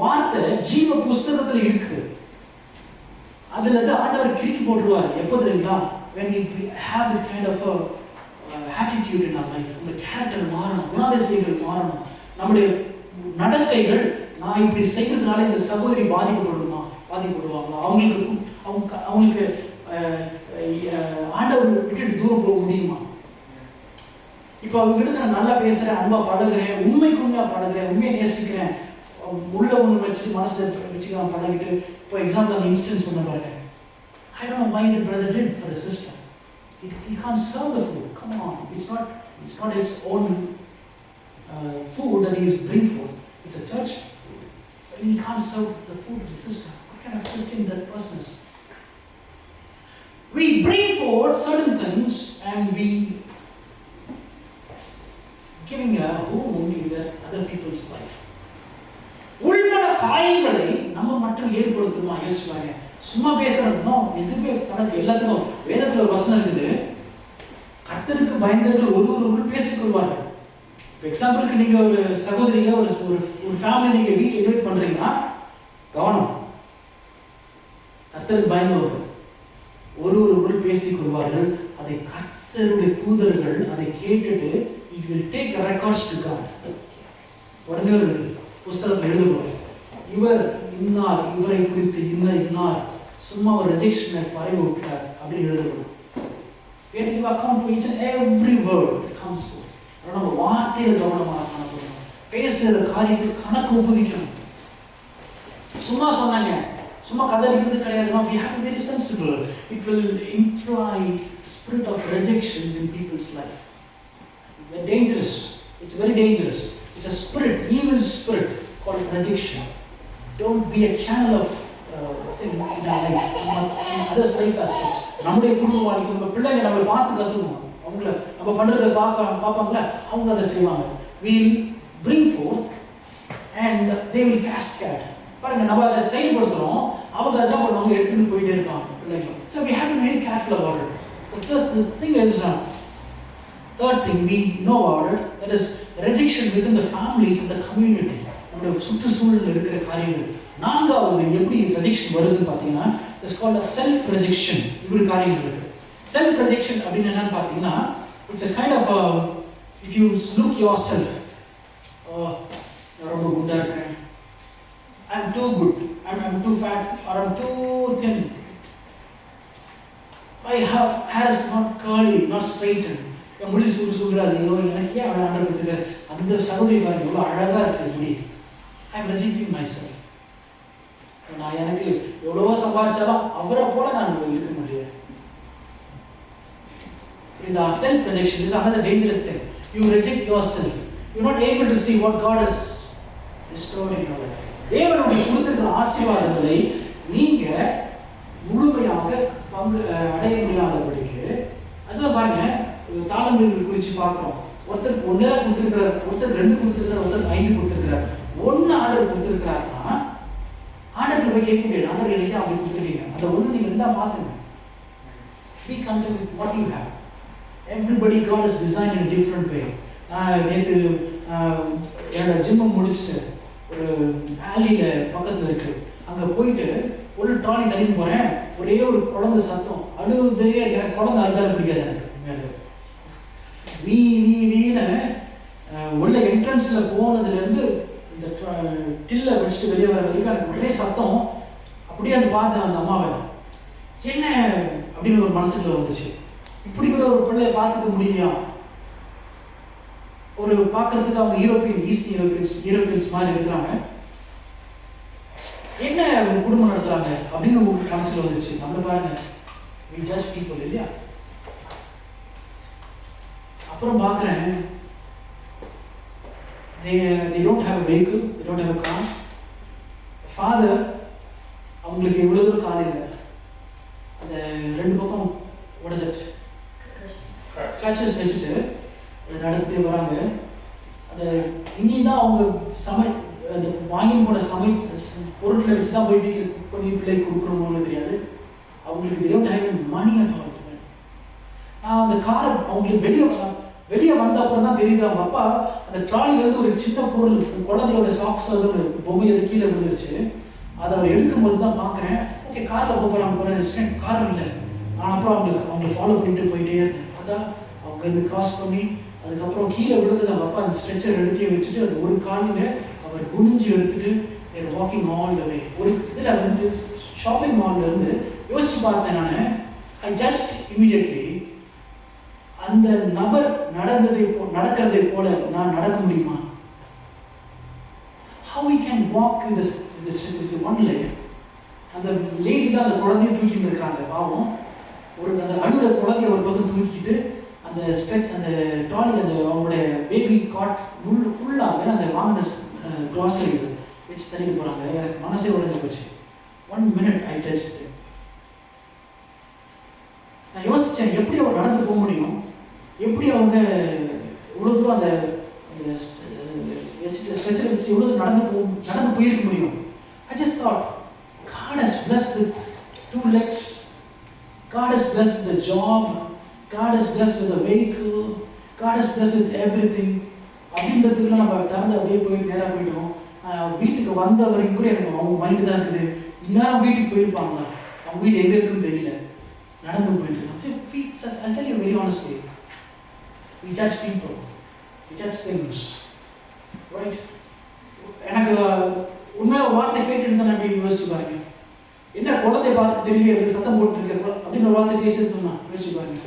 வார்த்தை ஜீவ புஸ்தகத்தில் இருக்குது. அதுல இருந்து ஆண்டவர் கிறுக்கி போட்டுருவார். எப்போ தெரியுங்களா? when we have the kind of a attitude in our life, நம்ம கேரக்டர் மாறணும், குணாதிசயங்கள் மாறணும். நம்முடைய நடக்கைகள், நான் இப்படி செய்யறதுனால இந்த சகோதரி பாதிக்கப்படுவாங்களா, அவங்களுக்கு ஆண்டவர் விட்டுட்டு தூரம் போக முடியுமா? இப்போ அவங்ககிட்ட நான் நல்லா பேசுகிறேன், அன்பாக பழகுறேன், உண்மைக்கு உண்மையாக பழகுறேன், உண்மையை நேசிக்கிறேன், உள்ள ஒன்று வச்சுட்டு மனசில் வச்சுக்கலாம் பழகிட்டு. இப்போ எக்ஸாம்பிள் அந்த இன்ஸ்டன்ஸ் சொன்ன பாருங்க, I don't know why the brother did for the sister. He can't serve the food. Come on, it's not his own food that he is bring forth. It's a church food. But he can't serve the food to the sister. What kind of Christian that person is? We bring forth certain things and we giving a home in other people's life. உள்மன காயங்களை நம்ம மட்டும் ஏற்படுத்துமா? யோசிச்சுவாங்க. சும்மா பேசுறதும் எதுவுமே கணக்கு. எல்லாத்துக்கும் வேதத்துல ஒரு வசனம் இருக்குது, கர்த்தருக்கு பயந்தவர்கள் ஒருவர் பேசிக்கொள்வார்கள். இப்போ எக்ஸாம்பிளுக்கு நீங்க ஒரு சகோதரிங்க ஒரு ஃபேமிலி நீங்க வீட்டில் இன்வைட் பண்றீங்கன்னா கவனம், கர்த்தருக்கு பயந்தவர்கள் ஒருவர் பேசிக்கொள்வார்கள். அதை கர்த்தருடைய தூதர்கள் அதை கேட்டுட்டு it will take records to God. உடனே ஒரு புஸ்தகத்தில் எழுதுவாங்க, இவர் இன்னார், இவரை குறித்து இன்னார் சும்மா ஒரு ரெஜெக்ஷனை பரவி விட்டார் அப்படின்னு எழுதப்படும். We have to give account to each and every word that comes forth. நம்ம வார்த்தையில கவனமாக காணப்படணும், பேசுகிற காரியத்துக்கு கணக்கு உபயோகிக்கணும். சும்மா சொன்னாங்க, சும்மா கதறிக்கிறது கிடையாது. We have to be very sensible. It will imply spirit of rejection in people's life. It's dangerous. It's very dangerous. It's a spirit, evil spirit called rejection. Don't be a channel of thing in our life, in others' life as well. நம்முடைய குடும்ப வாழ்க்கை, நம்ம பிள்ளைங்க நம்மளை பார்த்து கற்றுக்கணும். அவங்கள நம்ம பண்ணுறதை பார்ப்பாங்களா, அவங்க அதை செய்வாங்க. We'll bring forth and they will cascade. பாருங்க, நம்ம அதை செயல்படுத்துகிறோம், அவங்க அதெல்லாம் பண்ணுவாங்க, எடுத்துகிட்டு போயிட்டே இருப்பாங்க பிள்ளைங்க. So we have to be very careful about it. The thing is, third thing we know about it, that is rejection within the families and the community. நம்முடைய சுற்றுச்சூழலில் இருக்கிற காரியங்கள். நான்காவது எப்படி ரெஜெக்ஷன் வருதுன்னு பார்த்தீங்கன்னா, இட்ஸ் கால்ட் செல்ஃப் ரெஜெக்ஷன். இப்படி காரியங்கள் இருக்கு. செல்ஃப் ரெஜெக்ஷன் அப்படின்னு என்னன்னு பார்த்தீங்கன்னா, it's a kind of if you look yourself, நான் ரொம்ப குண்டா இருக்கேன், I'm too good, I'm too fat, or I'm too thin, my hair is not curly, not straightened, என் முடி சுடுறாது, ஐயோ எனக்கு ஏன் அவன் ஆண்டர் கொடுத்துருக்காரு, அந்த சகோதரி பாருங்க எவ்வளோ அழகாக இருக்குது முடி. I am rejecting myself. நான் எனக்கு எவ்வளவோ சம்பாதிச்சாலும் அவரை போல நான் இருக்க முடியாது. இந்த self rejection is another dangerous thing. You reject yourself. You're not able to see what God has restored in your life. தேவன் உங்களுக்கு கொடுத்திருக்கிற ஆசீர்வாதங்களை நீங்க முழுமையாக அடைய முடியாதபடிக்கு, அதுதான் பாருங்க, தாளங்கள் குறித்து பார்க்குறோம். ஒருத்தருக்கு ஒன்னே கொடுத்துருக்கிறார், ஒருத்தருக்கு 2 கொடுத்துருக்கிறார், ஒருத்தருக்கு 5 கொடுத்துருக்கிறார். 1 ஆர்டர் கொடுத்துருக்கிறாருன்னா ஆர்டர் போய் கேட்க முடியாது. ஆர்டர் எனக்கு அப்படி கொடுத்துருக்கீங்க, அதை ஒன்று நீங்கள் இருந்தால் மாற்றுங்க. Be content with what you have. Everybody God is designed in a different way. நேற்று என்னோட ஜிம்மை முடிச்சுட்டு ஒரு ஆலியில் பக்கத்தில் இருக்குது, அங்கே போயிட்டு ஒரு ட்ராலி தள்ளின்னு போகிறேன். ஒரே ஒரு குழந்தை சத்தம் அழுதே, எனக்கு குழந்தை அழுதாலும் பிடிக்காது. எனக்கு வீணு உள்ள என்ட்ரன்ஸில் போனதுலேருந்து இந்த டில்லை வச்சுட்டு வெளியே வர வரைக்கும் எனக்கு ஒரே சத்தம். அப்படியே அந்த பார்த்தேன் அந்த அம்மாவை, என்ன அப்படின்னு ஒரு மனசுக்குள்ள வந்துச்சு. இப்படி கூட ஒரு பிள்ளையை பார்த்துக்க முடியலையா? ஒரு பார்க்கறதுக்கு அவங்க ஈஸ்ட் யூரோப்பியன்ஸ் மாதிரி இருக்கிறாங்க, என்ன ஒரு குடும்பம் நடத்துறாங்க அப்படின்னு ஒரு மனசுல வந்துச்சு. நம்ம பாருங்க, we judge people இல்லையா? அப்புறம் பார்க்குறேன், they don't have a vehicle, they don't have a car. Father அவங்களுக்கு எவ்வளோ தூரம் கார் இல்லை, அந்த 2 பக்கம் உடஞ்சிட்டு கிளச்சஸ் வச்சுட்டு அதை நடத்திட்டே வராங்க. அதை இனி தான் அவங்க அந்த வாங்கி போன பொருட்களை வச்சு தான் போய் வீட்டில் குக் பண்ணி பிள்ளைக்கு கொடுக்குறோமோன்னு தெரியாது. அவங்களுக்கு they don't have money at all. நான் அந்த காரை அவங்களுக்கு வெளியே வந்த அப்புறம் தான் தெரியுது, அவங்க அப்பா அந்த ட்ராலிலேருந்து ஒரு சின்ன பொருள், குழந்தையோட சாக்ஸ் ஒரு பொம்மை எது கீழே விழுந்துருச்சு. அதை அவர் எடுக்கும்போது தான் பார்க்குறேன், ஓகே காரில் போகலாம் நினச்சிட்டேன். கார் இல்லை. நான் அப்புறம் அவங்களை ஃபாலோ பண்ணிட்டு போயிட்டே இருந்தேன். அதான் அவங்க இது கிராஸ் பண்ணி அதுக்கப்புறம் கீழே விழுந்தது. அவங்க அப்பா அந்த ஸ்ட்ரெச்சர் எடுத்து வச்சுட்டு அந்த ஒரு காலில் அவர் குனிஞ்சு எடுத்துட்டு வாக்கிங் ஆல் த வே. ஒரு இதில் வந்துட்டு ஷாப்பிங் மால்லேருந்து யோசிச்சு பார்த்தேன் நான், I judged immediately. அந்த நபர் நடக்கிறதை போல நான் நடக்க முடியுமா? How we can walk in this with one leg? அந்த லேடி தான் அந்த குழந்தையை தூக்கிட்டு இருக்காங்க. பாவம், ஒரு அந்த அழுகிற குழந்தைய ஒரு பக்கம் தூக்கிட்டு அந்த ஸ்ட்ரெச் அந்த ட்ராலி அந்த அவங்களுடைய பேபி காட் ஃபுல்லாக அந்த வாங்கின க்ராசரி வச்சு தள்ளிட்டு போகிறாங்க. எனக்கு மனசே உடைஞ்சு போச்சு. 1 minute I touched it. நான் யோசித்தேன், எப்படி அவர் நடந்து போக முடியும்? எப்படி அவங்க இவ்வளோ தூரம் அந்த ஸ்ட்ரெச்சரை வச்சு இவ்வளோ நடந்து போயிருக்க முடியும்? I just thought, God has blessed with 2 legs. God has blessed with a job. God has blessed with a vehicle. God has blessed with everything. அப்படின்றதுக்குலாம் நம்ம திறந்து அப்படியே போயிட்டு நேராக போயிட்டோம். வீட்டுக்கு வந்த வரைக்கும் கூட எனக்கு அவங்க மைண்டு தான் இருக்குது. இன்னும் வீட்டுக்கு போயிருப்பாங்களா? அவங்க வீடு எங்கே இருக்குன்னு தெரியல. நடந்து போயிட்டு I'll tell you very honestly, we judge people, we judge things, right? எனக்கு உண்மையாக வார்த்தை கேட்டுருந்தேன் அப்படின்னு யோசிச்சு பாருங்க. என்ன குழந்தை பார்த்து தெரியல சத்தம் போட்டுருக்க அப்படின்னு ஒரு வார்த்தை பேசியிருந்தோம்னா யோசிச்சு பாருங்க,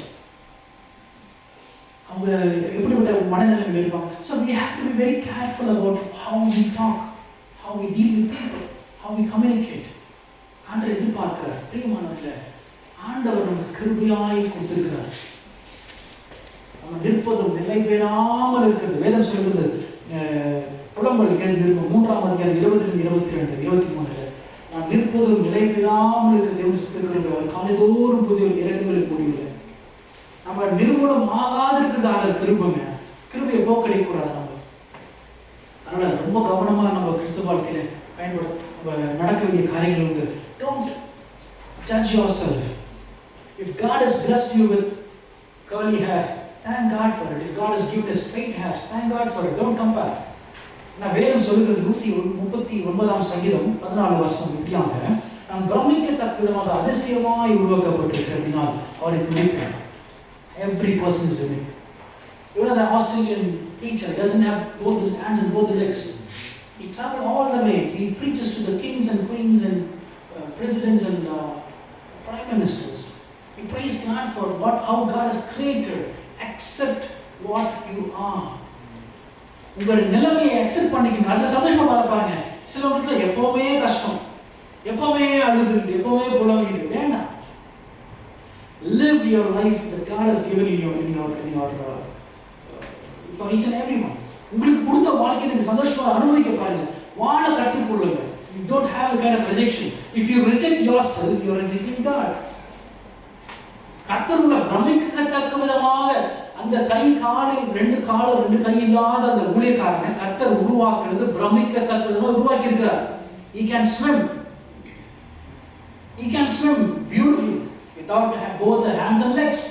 அவங்க எப்படிப்பட்ட மனநிலையில் இருப்பாங்க. So we have to be very careful about how we talk, how we deal with people, how we communicate. ஆண்டவர் எதிர்பார்க்கிறார். பிரியமானவர்களே, ஆண்டவர் நமக்கு கிருபையாய் கொடுத்திருக்கிறார். நம்ம நிற்பதும் நிலை பெறாமல் இருக்கிறது. வேதம் சொல்கிறது, புலம்பல் கேள்வி 3ஆம் அதிகாரம் 20-22, 23. நான் நிற்பதும் நிலை பெறாமல் இருக்கிற தேவன் கிருபை, அவர் காலைதோறும் புதிய இறக்கங்களை கூடியது. நம்ம நிர்மூலம் ஆகாது இருக்கிறதான கிருபைங்க. கிருபையை போக்கடிக்க கூடாது. நம்ம அதனால ரொம்ப கவனமா நம்ம கிறிஸ்துவ வாழ்க்கையில நடக்க வேண்டிய காரியங்கள் உண்டு. Don't judge yourself. If God has blessed you with curly hair, thank God for it. If God has given you straight hair, thank God for it. Don't compare. நான் வேதம் சொல்கிறது 139 சங்கீதம் 14 வசனம் இப்படியாக, நான் பிரமிக்கத்தக்க விதமாக அதிசயமாய் உருவாக்கப்பட்டிருக்கிறேன் அப்படின்னால் அவரை துதிப்பேன். Every person is unique. You know, the Australian preacher doesn't have both the hands and both the legs. He traveled all the way. He preaches to the kings and queens and presidents and prime ministers. He praised God for how God has created. Accept what you are. உங்களுடைய நிலைமையை அக்செப்ட் பண்ணிக்கணும். அதில் சந்தோஷமா பாருங்க. சிலவங்களுக்கு எப்பவுமே கஷ்டம், எப்பவுமே அழுதுட்டு, எப்பவுமே புலம்பிக்கிட்டு வேண்டாம். Live your life that God has given in your for each and everyone. உங்களுக்கு கொடுத்த வாழ்க்கையை நீங்க சந்தோஷமா அனுபவிக்க பாருங்க. வாழ கற்றுக்கொள்ளுங்க. You don't have a kind of rejection. If you reject yourself, you are rejecting God. கர்த்தருள்ள பிரமிக்கத்தக்க விதமாக அந்த ரெண்டு கை இல்லாத அந்த ஊழியக்காரனை கர்த்தர் உருவாக்குறது பிரமிக்கத்தக்க விதமாக உருவாக்கி இருக்கிறார். He can swim. He can swim beautifully without both the hands and legs.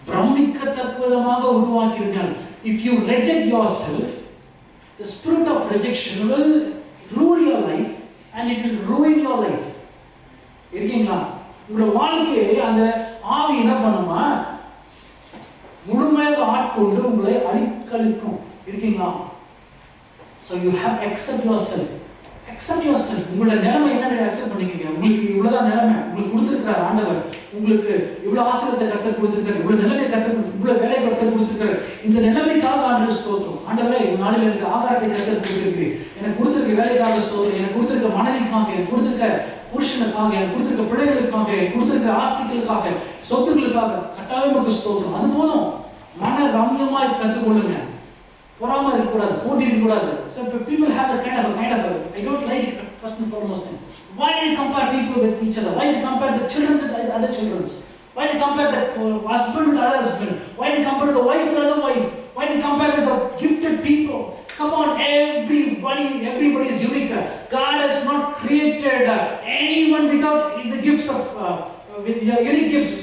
பிரமிக்கத்தக்க விதமாக உருவாக்கினார். If you reject yourself, the spirit of rejection will rule your life and it will ruin your life. இருக்கீங்களா? உங்களோட வாழ்க்கையை அந்த ஆவி என்ன பண்ணுமா? முழுமையாக ஆட்கொண்டு உங்களை அழிக்கழிக்கும். இருக்கீங்களா? So you have to accept yourself. Accept yourself. உங்களோட நிலைமை என்ன அக்செப்ட் பண்ணிக்கங்க. உங்களுக்கு இவ்வளவுதான் நிலைமை. உங்களுக்கு கொடுத்திருக்கிறார் ஆண்டவர். உங்களுக்கு இவ்வளவு ஆசீர்வாதத்தை கர்த்தர் கொடுத்திருக்கிறார். இவ்வளவு நிலைமை கர்த்தர், இவ்வளவு வேலை கர்த்தர் கொடுத்திருக்கிறார். இந்த நிலைமைக்காக ஆண்டவர் ஸ்தோத்திரம். ஆண்டவரே, இந்த நாளில் எனக்கு ஆகாரத்தை கர்த்தர் கொடுத்திருக்கிறீர். எனக்கு கொடுத்திருக்க வேலைக்காக ஸ்தோத்திரம். எனக்கு கொடுத்திருக்க மனைவிக்காக, எனக்கு கொடுத்திருக்க புருஷனுக்காக, எனக்கு கொடுத்திருக்க பிள்ளைகளுக்காக, எனக்கு கொடுத்திருக்க ஆஸ்திகளுக்காக, சொத்துக்களுக்காக கர்த்தாவே உமக்கு ஸ்தோத்திரம். அது போதும். மன ரம்யமாய் கற்றுக்கொள்ளுங்க. பொறாமை இருக்கக்கூடாது, போட்டி இருக்கக்கூடாது. So people have the kind of I don't like it first and foremost thing. Why do you compare people with each other? Why do you compare the children with other children? Why do you compare the husband with other husband? Why do you compare the wife with other wife? Why do you compare with the gifted people? Come on, everybody is unique. God has not created anyone without the gifts of with unique gifts.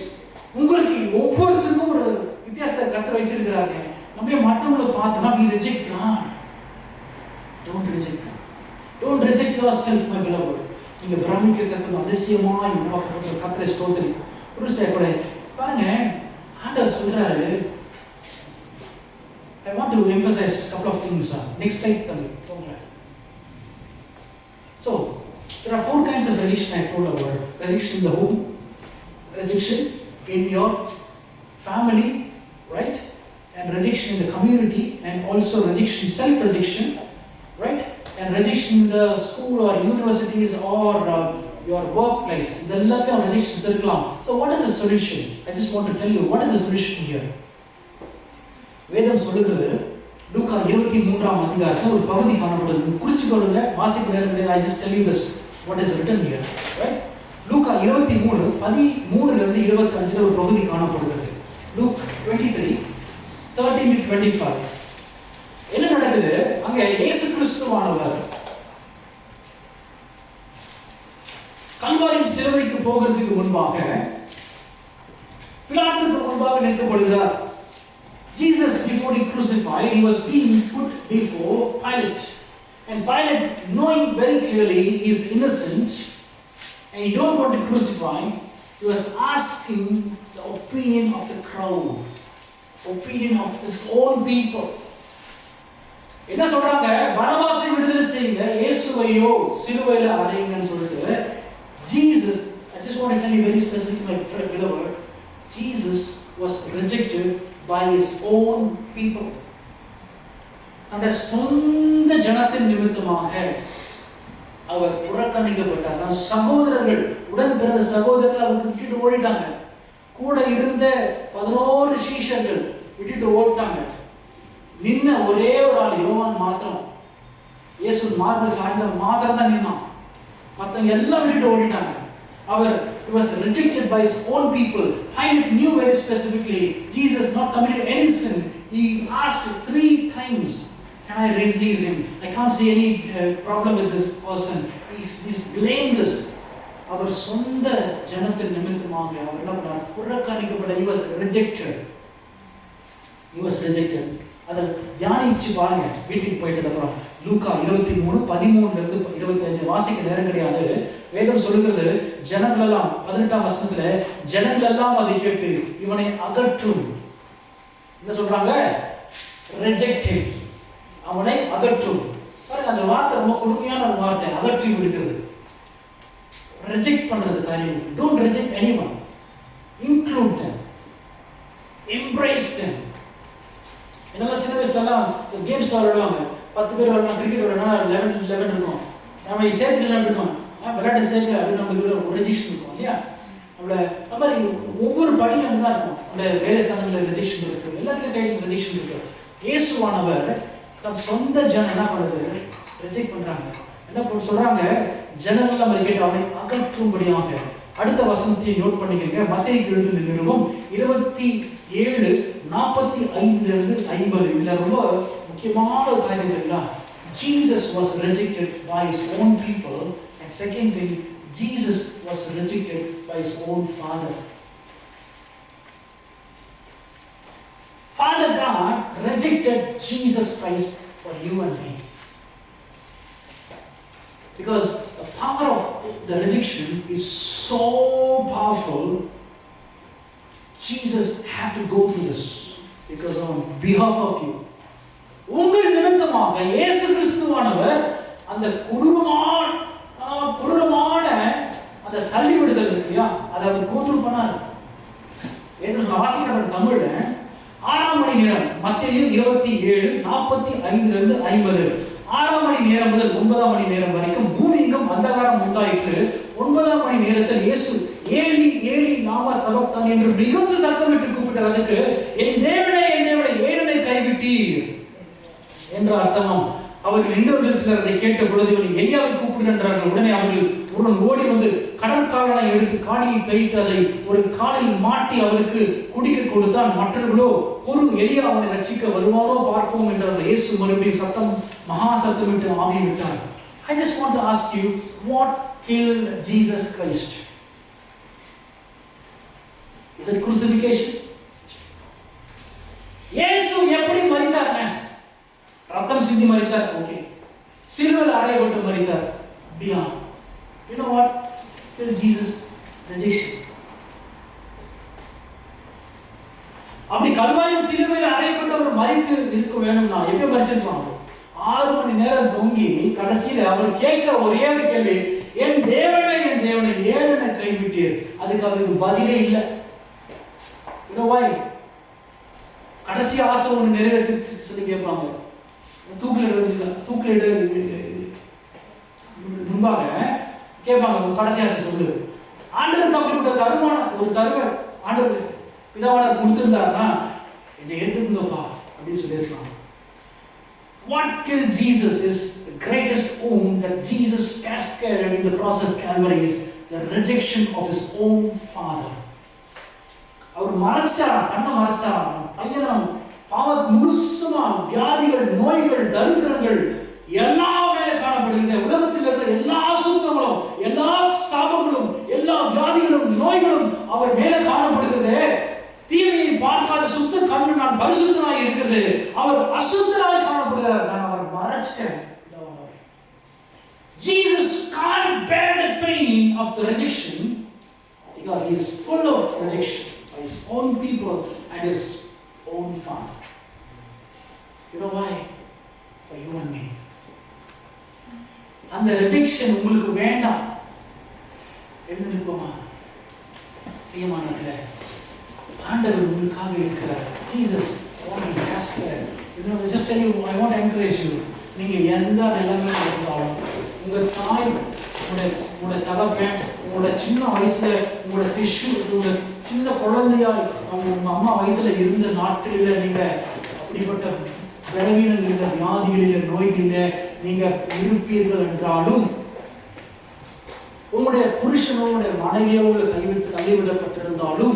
உங்களுக்கு ஒவ்வொருத்தருக்கும் ஒரு வித்தியாசத்தை கர்த்தர் வச்சிருக்கிறாங்க. நம்ம மற்றவங்களை பார்த்தோம்னா we reject God. Don't reject God. Don't reject yourself, my beloved. நீங்க பிரமிக்கத்தக்க அதிசயமாய் உருவாக்கப்பட்ட கர்த்தரை ஸ்தோத்திரிப்போம். ஒரு கூட பாருங்க, ஆண்டவர் சொல்றாரு. I want to emphasize a couple of things. Next slide, Tamil. So, there are 4 kinds of rejection I told about. Rejection in the home, rejection in your family, right? And rejection in the community, and also rejection, self-rejection, right? And rejection in the school or universities or your workplace. இதெல்லாத்தையும் rejection இருக்கலாம். So what is the solution? I just want to tell you what is the solution here. வேதம் சொல்லுகிறது லூக்கா 23ஆம் அதிகாரத்தில் ஒரு பகுதி காணப்படுது. குறிச்சு கொள்ளுங்க, வாசிக்க நேரம். I just tell you this what is written here, right? லூக்கா 23 13 இருந்து 25 ஒரு பகுதி காணப்படுகிறது. Luke 23:13-25. என்ன நடக்குது அங்க? இயேசு கிறிஸ்துவானவர் கல்வாரியின் சிலுவைக்கு போகிறதுக்கு முன்பாக பிலாத்துக்கு முன்பாக நிற்கப்படுகிறார். Jesus, before he crucified, he was being put before Pilate. And Pilate, knowing very clearly he is innocent and he don't want to crucify, he was asking the opinion of the crowd, opinion of his own people. என்ன சொல்றாங்க? பரபாசை விடுதலை செய்யுங்க, இயேசுவையோ சிலுவையில அறையுங்கன்னு சொல்லிட்டு Jesus, I just want to tell you very specifically, my friend beloved, Jesus was rejected by his own people. அந்த சொந்த ஜனத்தின் நிமித்தமாக அவர் புறக்கணிக்கப்பட்டார். சகோதரர்கள், உடன் பிறந்த சகோதரர்கள் அவருக்கு விட்டுட்டு ஓடிட்டாங்க. கூட இருந்த 11 சீஷர்கள் விட்டுட்டு ஓடிட்டாங்க. நின்ன ஒரே ஒரு ஆள் யோவான் மாத்திரம், இயேசு மார்பு சாய்ந்த மாத்திரம் தான் நின்னான். மற்றவங்க எல்லாம் விட்டுட்டு ஓடிட்டாங்க. அவர் he was rejected by his own people. Pilate knew very specifically Jesus not committed any sin. He asked 3 times, can I release him? I can't see any problem with this person. He's blameless. அவர் சொந்த ஜனத்தின் நிமித்தமாக அவர் என்ன பண்ணார்? புறக்கணிக்கப்பட்ட. He was rejected. He was rejected. அதை தியானிச்சு பாருங்க வீட்டுக்கு போயிட்டது அப்புறம். லூக்கா 23:13-25 வாசிக்க நேரம் கிடையாது. வேதம் சொல்லுகிறது, ஜனங்கள் எல்லாம் 18ஆம் வசனத்துல ஜனங்கள் எல்லாம் அதை கேட்டு இவனை அகற்றும். என்ன சொல்றாங்க? ரிஜெக்டட். அவனை அகற்றும். பாருங்க, அந்த வார்த்தை ரொம்ப கொடுமையான ஒரு வார்த்தை, அகற்றி விடுகிறது. ரிஜெக்ட் பண்றது காரியம். Don't reject anyone. Include them. Embrace them. என்னெல்லாம் சின்ன வயசுலலாம் கேம்ஸ் விளையாடுவாங்க. 10 பேர் விளையாடலாம், கிரிக்கெட் விளையாடலாம், 11 இருக்கும். நம்ம சேர்த்துலாம் இருக்கும், விளையாட்டு சேர்த்து அது நமக்கு ஒரு ரெஜிஸ்ட்ரேஷன் இருக்கும் இல்லையா? நம்மள அது மாதிரி ஒவ்வொரு படியிலும் தான் இருக்கும். அந்த வேலை ஸ்தானங்களில் ரெஜிஸ்ட்ரேஷன் இருக்குது, எல்லாத்துலேயும் கையில் ரெஜிஸ்ட்ரேஷன் இருக்குது. இயேசுவானவர் தன் சொந்த ஜனம் என்ன பண்ணுறது? ரிஜெக்ட் பண்ணுறாங்க. என்ன சொல்கிறாங்க? ஜனங்கள் நம்ம கேட்டு அவனை அகற்றும்படியாக. அடுத்த வசனத்தை நோட் பண்ணிக்கிறீங்க. மத்தேயு எழுதின நிருபம் 27:45-50. இதுல ரொம்ப முக்கியமான காரியம் இருக்குல்ல. Jesus was rejected by his own people, and second thing, Jesus was rejected by his own Father. Father God rejected Jesus Christ for you and me. Because the power of the rejection is so powerful, Jesus had to go through this because on behalf of you. உங்கள் நிமித்தமாக இயேசு கிறிஸ்துவானவர் அந்த கொடூரமான அந்த தள்ளிவிடுதல் இல்லையா, அதை அவர் கோத்ரூ பண்ணார். வாசிக்கிற தமிழ்ல 6ஆம் மணி நேரம், மத்தேயு 27:45-50. 6ஆம் மணி நேரம் முதல் 9ஆம் மணி நேரம் வரைக்கும் பூமி எங்கும் அந்தகாரம் உண்டாயிற்று. 9ஆம் மணி நேரத்தில் இயேசு ஏலி ஏலி லாமா சபக்தானி என்று மிகுந்த சத்தமிட்டு கூப்பிட்டார். அதுக்கு என் தேவனே ஏன் என்னை கைவிட்டீர் என்ற அர்த்தமாம். அவர்கள் இன்னொரு சிலர் அதை கேட்ட பொழுது இவன் எலியாவை கூப்பிடுகின்றார்கள். உடனே அவர்கள் ஒருவன் ஓடி வந்து கடற்காலனை எடுத்து காணியை தைத்து அதை ஒரு காலில் மாட்டி அவருக்கு குடிக்க கொடுத்தான். மற்றவர்களோ ஒரு எலியா அவனை ரட்சிக்க வருவானோ பார்ப்போம் என்றார்கள். இயேசு மறுபடியும் மகா சத்தமிட்டு ஆவி விட்டார். I just want to ask you, what killed Jesus Christ? Is it crucifixion? இயேசு எப்படி மரித்தார்? ரத்தம் சிந்தி மரித்தார். ஓகே. சிலுவையில் அறையப்பட்டு மரித்தார். அப்படியா? You know what killed Jesus? Rejection. அப்படி கல்வாரியின் சிலுவையில் அறையப்பட்டு அவர் மரித்து இருக்க வேணும்னா எப்ப மரிச்சிருப்பாங்க? 6 மணி நேரம் தொங்கி கடைசியில அவர் கேட்க ஒரே ஒரு கேள்வி, என் தேவனே ஏன் என்னை கைவிட்டீர்? அதுக்கு அவருக்கு பதிலே இல்லை. வாய் கடைசி ஆசை ஒன்று நிறைவேற்றி சொல்லி கேட்பாங்க. தூக்கிலிட முன்பாக கேட்பாங்க, கடைசி ஆசை சொல்லு. ஆண்டவருக்கு அப்படிப்பட்ட தருவ ஆண்டவர் பிதாவாளர் கொடுத்திருந்தாருன்னா என்னை ஏற்றுக்குங்கப்பா அப்படின்னு சொல்லியிருக்கலாம். What killed Jesus is the greatest wound that Jesus cascaded in the cross of Calvary is the rejection of his own father. அவர் மறைச்சிட்டாராம், கண்ணை மறைச்சிட்டாராம். பையன் முழுசுமா வியாதிகள், நோய்கள், தரித்திரங்கள் எல்லாம் மேலே காணப்படுகிற உலகத்தில் இருக்கிற எல்லா சுத்தங்களும், எல்லா சாபங்களும், எல்லா வியாதிகளும், நோய்களும் அவர் மேலே காணப்படுகிறது. தீமையை பார்க்காத சுத்த கண்ணு நான் பரிசுத்தனாய் இருக்கிறது, அவர் அசுத்தனாய் காணப்படுகிறார், நான் அவர் மறைச்சிட்டேன். Jesus can't bear the pain of the rejection because he is full of rejection by his own people and his own father. You know why? For you and me. அந்த rejection உங்களுக்கு வேண்டாம். எழுந்து நிற்போமா? பிரியமானவர்களே, ஆண்டவர் உங்களுக்காக இருக்கிறார். Jesus wanted to ask her. You know, I just tell you, I want to encourage you. நீங்க எந்த நிலைமையில இருந்தாலும், உங்க தாய், உங்களோட தகப்பன், உங்களோட சின்ன வயசுல உங்களோட சிசு, உங்களோட சின்ன குழந்தையாய் உங்க அம்மா வயிற்றுல இருந்த நாட்களில நீங்க அப்படிப்பட்ட பலவீனங்களில, வியாதிகளில, நோய்களில நீங்க இருப்பீர்கள் என்றாலும், உங்களுடைய புருஷனோ உங்களுடைய மனைவியோ கைவிட்டு தள்ளிவிடப்பட்டிருந்தாலும்,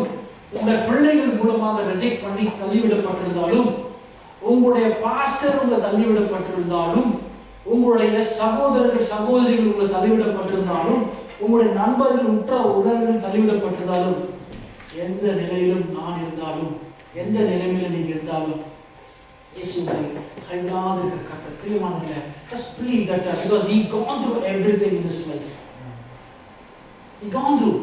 உங்களுடைய பிள்ளைகள் மூலமாக ரிஜெக்ட் பண்ணி தள்ளிவிடப்பட்டிருந்தாலும், உங்களுடைய பாஸ்டர் உங்களை தள்ளிவிடப்பட்டிருந்தாலும், உங்களுடைய சகோதரர்கள் சகோதரிகள் உங்களை தள்ளிவிடப்பட்டிருந்தாலும், உங்களுடைய நண்பர்கள் உற்ற உறவுகள் தள்ளிவிடப்பட்டிருந்தாலும், எந்த நிலையிலும் நான் இருந்தாலும், எந்த நிலைமையில நீங்க இருந்தாலும், இயேசுவை கைவிடாத இருக்கிற கர்த்தர். பிரியமானவர்களே, just believe that because he gone through everything in his life. He gone through.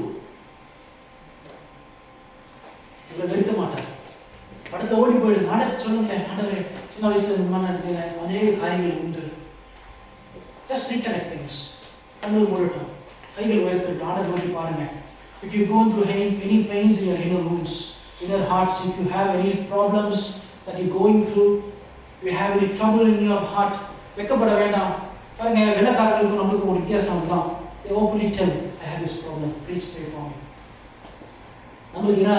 இவரை வெறுக்க மாட்டார். படத்துல ஓடி போயிடுங்க, ஆண்டவர்கிட்ட சொல்லுங்க, ஆண்டவரே சின்ன வயசுல இந்த மாதிரி நடக்கிற அநேக காரியங்கள் உண்டு. Just recollect things. கண்கள் மூடட்டும், கைகள் உயர்த்திட்டு ஆண்டவர் நோக்கி பாருங்க. If you go through any pains in your inner rooms, inner hearts, if you have any problems that you're going through, you have any trouble in your heart, வெக்கப்பட வேண்டாம். பாருங்க, வெள்ளக்காரர்களுக்கும் நம்மளுக்கும் ஒரு வித்தியாசம் தான். They openly tell, I have this problem, please pray for me. நம்மளுக்கு என்ன,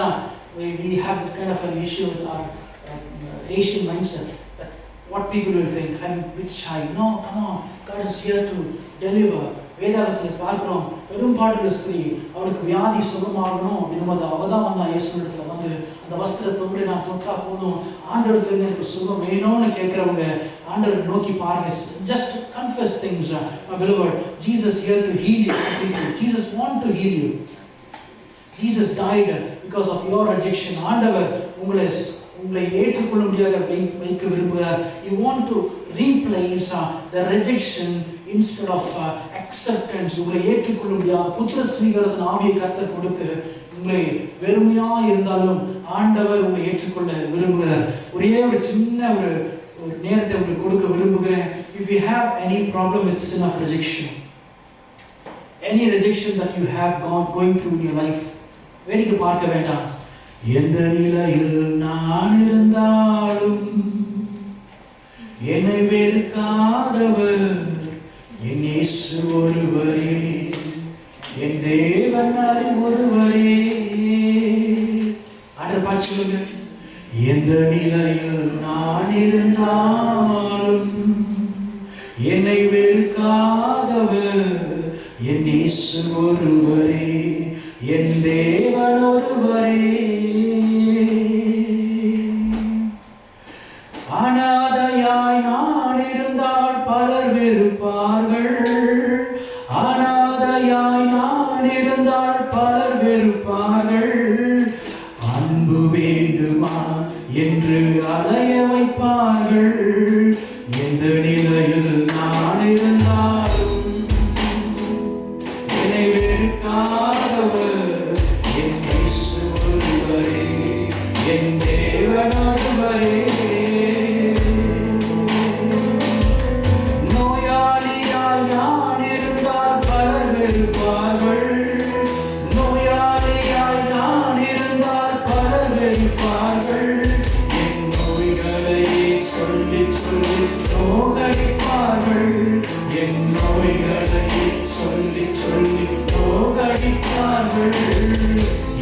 we have this kind of an issue with our Asian mindset that what people will think, I'm a bit shy. No, come on, God is here to deliver. வேதாகத்தில் பார்க்கிறோம், பெரும்பாடுள்ள ஸ்திரீ, அவளுக்கு வியாதி சுகமாகணும் அப்படின்னு அவதான் வந்தா இயேசுவிடத்துல வந்து அந்த வஸ்திர தொங்கலை நான் தொட்டா போதும், ஆண்டவரத்துல இருந்து எனக்கு சுகம் வேணும்னு கேட்கிறவங்க ஆண்டவரை நோக்கி பாருங்க. Just confess things, my beloved. Jesus here to heal you completely. Jesus want to heal you. Jesus died because of your rejection. ஆண்டவர் உங்களை ஏற்றுக்கொள்ள முடியாத வைக்க விரும்புகிறார். You want to replace the rejection instead of acceptance. உங்களை ஏற்றுக்கொள்ள முடியாத புத்திர ஸ்வீகாரத்தின் ஆவியை கர்த்தர் கொடுத்து, உங்களை வெறுமையா இருந்தாலும் ஆண்டவர் உங்களை ஏற்றுக்கொள்ள விரும்புகிறார். ஒரே ஒரு சின்ன ஒரு நேரத்தை உங்களுக்கு கொடுக்க விரும்புகிறேன். If you have any problem with sin of rejection, any rejection that you have going through in your life, வேடிக்கை பார்க்க வேண்டாம். எந்த நிலையில் நான் இருந்தாலும் என்னை வெறுக்காதவர் என் இயேசு ஒருவரே, என் தேவன் ஒருவரே. ஆண்டவர் பாட்டு சொல்லுங்க. எந்த நிலையில் நான் இருந்தாலும் என்னை வெறுக்காதவர் என் இயேசு ஒருவரே, என் தேவன் ஒருவரே. அனாதையாய் நான் இருந்தால் பலர் வெறுப்பார்கள், அனாதையாய் நான் இருந்தால் பலர் வெறுப்பார்கள். அன்பு வேண்டுமா என்று அலைய வைப்பார்கள். எந்த நிலையில் நான் இருந்தாலும் என்னை வெறுக்காதவர் என் இயேசு ஒருவரே, என் தேவன் ஒருவரே. நோயாளியாய் நான் இருந்தால் பலர் வெறுப்பார்கள், நோயாளியாய் நான் இருந்தால் பலர் வெறுப்பார்கள்.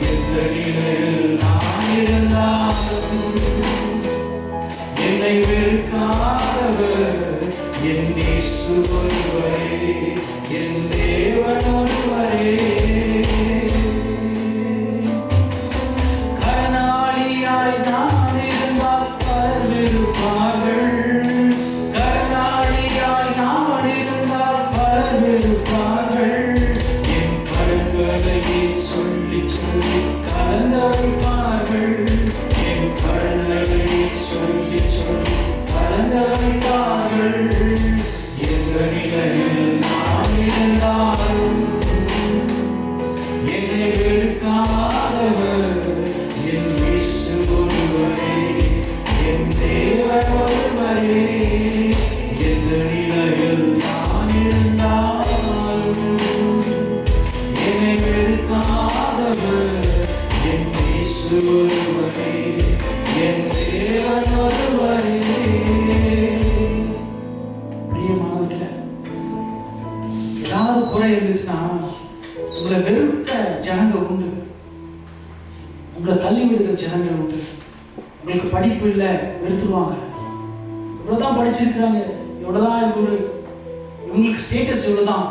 எந்த நிலையில் நான் இருந்தாலும் என்னை வெறுக்காதவர் என் இயேசு ஒருவரே, என் தேவன் ஒருவரே. கடனாளியாய் நான் இருந்தால் பலர் வெறுப்பார்கள், கடனாளியாய் நான் இருந்தால் பலர் வெறுப்பார்கள். என் கடன்களை சொல்லி சொல்லி கலங்க வைப்பார்கள், என் கடன்களை சொல்லி சொல்லி கலங்க வைப்பார்கள். எந்த நிலையில் நான் இருந்தாலும் என்னை வெறுக்காதவர் என் இயேசு ஒருவரே, என் தேவன் ஒருவரே. எந்த நிலையில் நான் இருந்தாலும் என்னை வெறுக்காதவர் என் இயேசு ஒருவரே, என் தேவன் ஒருவரே. பிரியமானவர்களே, ஏதாவது குறை இருந்துச்சுன்னா உங்களை வெறுக்க ஜனங்க உண்டு, உங்களை தள்ளி விடுகிற ஜனங்கள் உண்டு. உங்களுக்கு படிப்பு இல்லை வெறுத்துருவாங்க, இவ்வளவுதான் படிச்சிருக்கிறாங்க, இவ்வளவுதான் இவங்களுக்கு ஸ்டேட்டஸ் இவ்வளவுதான்,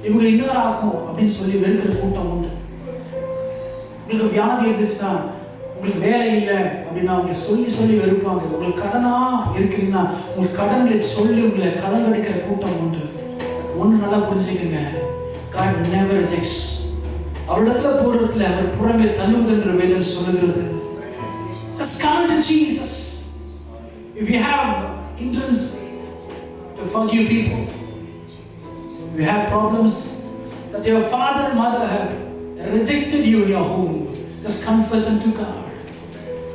இவங்க இன்னொரு ஆக்கும் அப்படின்னு சொல்லி வெறுக்கிற கூட்டம் உண்டு. உங்களுக்கு வியாதி இருந்துச்சுன்னா, உங்களுக்கு வேலை இல்லை அப்படின்னா உங்களை சொல்லி சொல்லி வெறுப்பாங்க. உங்களுக்கு கடனா இருக்கிறீங்கன்னா உங்களுக்கு கடன்களை சொல்லி உங்களை கடன் அடிக்கிற கூட்டம் உண்டு. ஒன்று நல்லா புரிஞ்சுக்கங்க, God never rejects. அவரிடத்துல போறதுல அவர் புறமே தள்ளுவதென்று வேதம் சொல்லுகிறது. Just come to Jesus. If you have interest to forgive people, if you have problems that your father and mother have rejected you in your home, just confess unto God.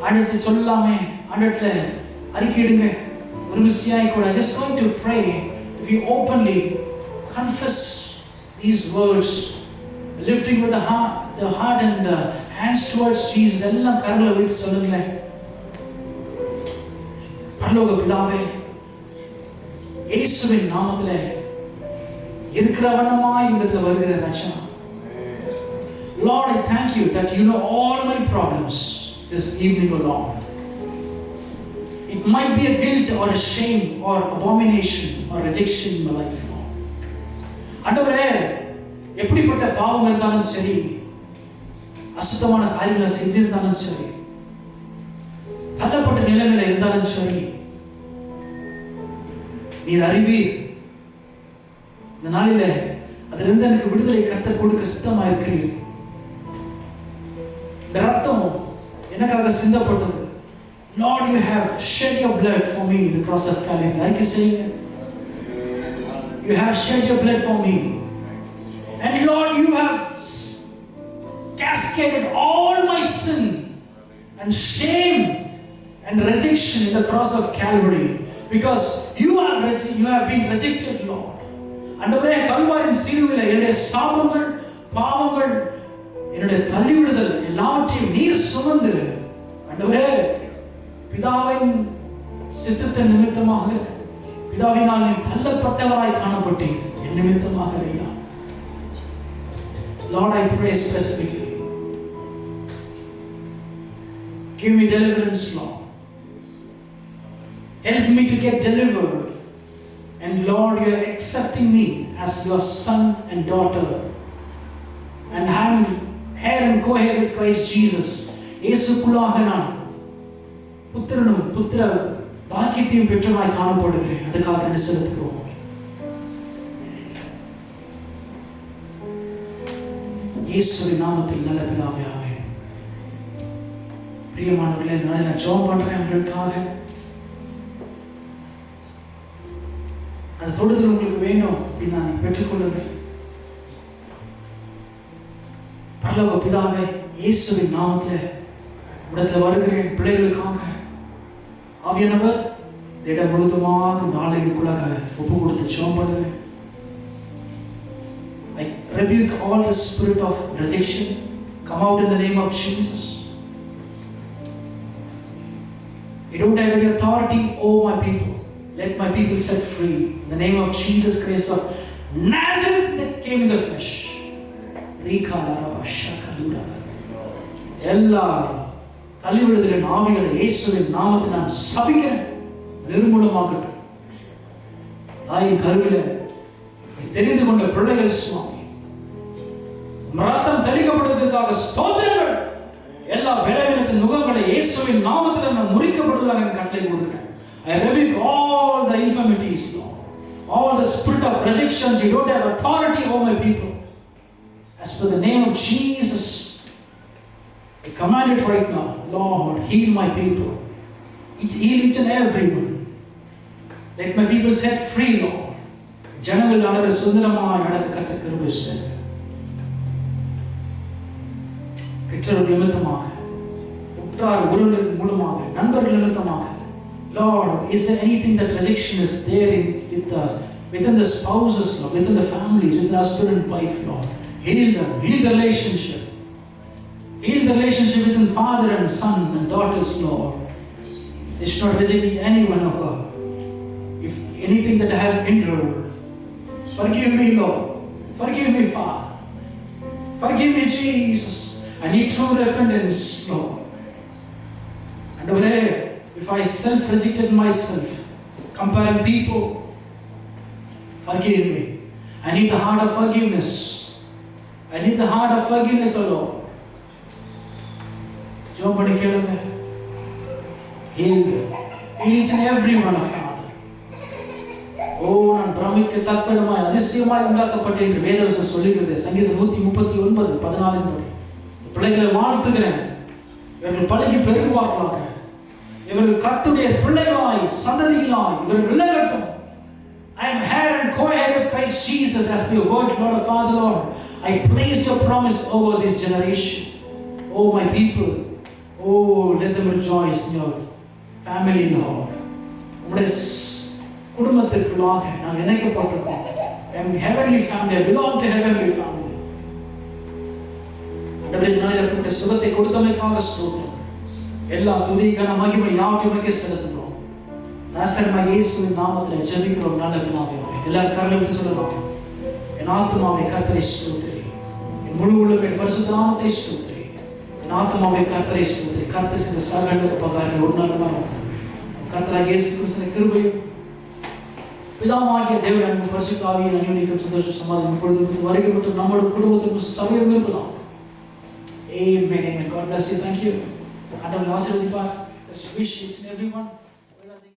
ஆண்டவரே சொல்லாமே, ஆண்டவரே அறிக்கையிடுங்க. ஒரு விஷயம் கூட just going to pray. If you openly confess these words, lifting with the heart and the hands towards Jesus, எல்லாம் கரங்களை வைத்து சொல்லுங்களேன். பரலோக பிதாவே, இயேசுவின் நாமத்திலே இருக்கிற வண்ணமாய் உம்மிடத்தில் வருகிற ரட்சகா, Lord, I thank you that you know all my problems this evening, O Lord. It might be a guilt or a shame or abomination or rejection in my life, Lord. ஆண்டவரே, எப்படிப்பட்ட பாவம் இருந்தாலும் சரி, அசுத்தமான காரியங்களை செஞ்சிருந்தாலும் சரி, தள்ளப்பட்ட நிலைமையில இருந்தாலும் சரி, நீர் அறிவீர். இந்த நாளில அதிலிருந்து எனக்கு விடுதலை கர்த்தர் கொடுக்க சித்தமா இருக்கிறீர். இந்த ரத்தம் எனக்காக சிந்தப்பட்டது. Lord, you have shed your blood for me in the cross of Calvary. Like you saying, you have shed your blood for me. And Lord, you have cascaded all my sin and shame and rejection in the cross of Calvary, because you have been rejected, Lord. ஆண்டவரே, கல்வாரின் சிலுவையில் என்னுடைய சாபங்கள், பாவங்கள், என்னுடைய தள்ளிவிடுதல் எல்லாவற்றையும் நீர் சுமந்து, ஆண்டவரே, பிதாவின் சித்தத்தின் நிமித்தமாக பிதாவினால் நீர் தள்ளப்பட்டவராய் காணப்பட்டேன். என் நிமித்தமாக ஐயா. Lord, I pray specifically, give me deliverance, Lord. Help me to get delivered. And Lord, you are accepting me as your son and daughter, and I'm here and go ahead with Christ Jesus. இயேசுக்குள்ளாக நான் புத்திரனும் புத்திர பாக்கியத்தையும் பெற்றவனாய் காணப்படுகிறேன். அதுக்காக நன்றி செலுத்துகிறோம். இயேசுவின் நாமத்தில் நல்ல பிதாவே, ஆமென். பிரியமானவர்களே, நான் ஜெபம் பண்றேன் உங்களுக்காக. அந்த தொடுதல் உங்களுக்கு வேணும் அப்படின்னு நான் பெற்றுக்கொள்ளுங்கள். பரலோக பிதாவே, இயேசுவின் நாமத்தில் இடத்துல வருகிறேன் பிள்ளைகளுக்காக. ஆவியானவர் இடம் முழுதுமாக நாளைக்குள்ளாக ஒப்பு கொடுத்து ஜெபம் பண்ணுகிறேன். I rebuke all the spirit of rejection. Come out in the name of Jesus. You don't have any authority over my people. Let my people set free. In the name of Jesus Christ of Nazareth that came in the flesh. எல்லா தள்ளிவிடுதலின் ஆவிகளை இயேசுவின் நாமத்தை நான் சபிக்கிறேன், நிர்மூலமாகட்டும். தாயின் கருவில தெரிந்து கொண்ட பிள்ளைகள் சுவாமி, ரத்தம் தெளிக்கப்படுவதற்காக ஸ்தோத்திரங்கள். எல்லா பலவீனத்தின் முகங்களை இயேசுவின் நாமத்தில் நான் முறிக்கப்படுவதாக கட்டளை கொடுக்கிறேன். I rebuke all the infirmities, Lord. All the spirit of rejections. You don't have authority over my people. As per the name of Jesus, I command it right now. Lord, heal my people. Heal each and every one. Let my people set free, Lord. ஜனங்கள் ஆண்டவரே சுதந்திரமாய் நடக்க கர்த்தர் கிருபை செய்யுங்க. பெற்றோர்கள் நிமித்தமாக, உற்றார் உறவினர் மூலமாக, நண்பர்கள் நிமித்தமாக, Lord, is there anything that rejection is there with us, within the spouses, Lord, within the families, within the husband and wife, Lord? Heal them, heal the relationship. Heal the relationship between father and son and daughters, Lord. They should not reject anyone, oh God. If anything that I have hindered, forgive me, Lord. Forgive me, Father. Forgive me, Jesus. I need true repentance, Lord. And if I self-rejected myself, comparing people, forgive me. I need the heart of forgiveness. I need the heart of forgiveness, O Lord. Job padi kelunga. Heal each and every one of us. நான் பிரமிக்கத்தக்கமாய் அதிசயமாய் உண்டாக்கப்பட்டேன் என்று வேதவசனம் சொல்லுகிறது. சங்கீதம் 139:14 படி. பிள்ளைகளை வாழ்த்துகிறேன். இவர்கள் பழகி பெருகுவார்களாக. இவர்கள் கர்த்தருடைய பிள்ளைகளாய் சந்ததிகளாய் இவர்கள் விளங்கட்டும். I am heir and co-heir with Christ Jesus, as per your word, Lord of Father, Lord. I place your promise over this generation. Oh my people, oh let them rejoice in your family, Lord. உம்முடைய குடும்பத்திற்குள்ளாக நாம் இணைக்கப்பட்டிருக்கோம். I am heavenly family, I belong to heavenly family. ஆண்டவரே, நான் இதற்கு சுகத்தை கொடுத்தமைக்காக ஸ்தோத்திரம். எல்லா துதி கன மகிமை யாவற்றையும் செலுத்துகிறோம். நாசரேனாகிய இயேசுவின் நாமத்தில் ஜெபிக்கிறோம் நல்ல பிதாவே. எல்லாரும் கரங்களை உயர்த்தி சொல்லலாம். என் ஆத்துமாவே கர்த்தரை ஸ்தோத்திரி, என் முழு உள்ளமே பரிசுத்த நாமத்தை ஸ்தோத்திரி. என் ஆத்துமாவே கர்த்தரை ஸ்தோத்திரி. கர்த்தர் செய்த சகல உபகாரங்கள் ஒரு நாள் மறவாதே. கர்த்தராகிய இயேசு கிறிஸ்துவின் கிருபையும் பிதாவாகிய தேவன் அன்பும் பரிசுத்த ஆவியின் அந்யோன்யமும் சந்தோஷ சமாதானம் இப்பொழுது வருகை மட்டும் நம்முடைய குடும்பத்திற்கும் சபையிலும் இருக்கலாம். Amen. God bless you. Thank you. And I'm also just wish each and everyone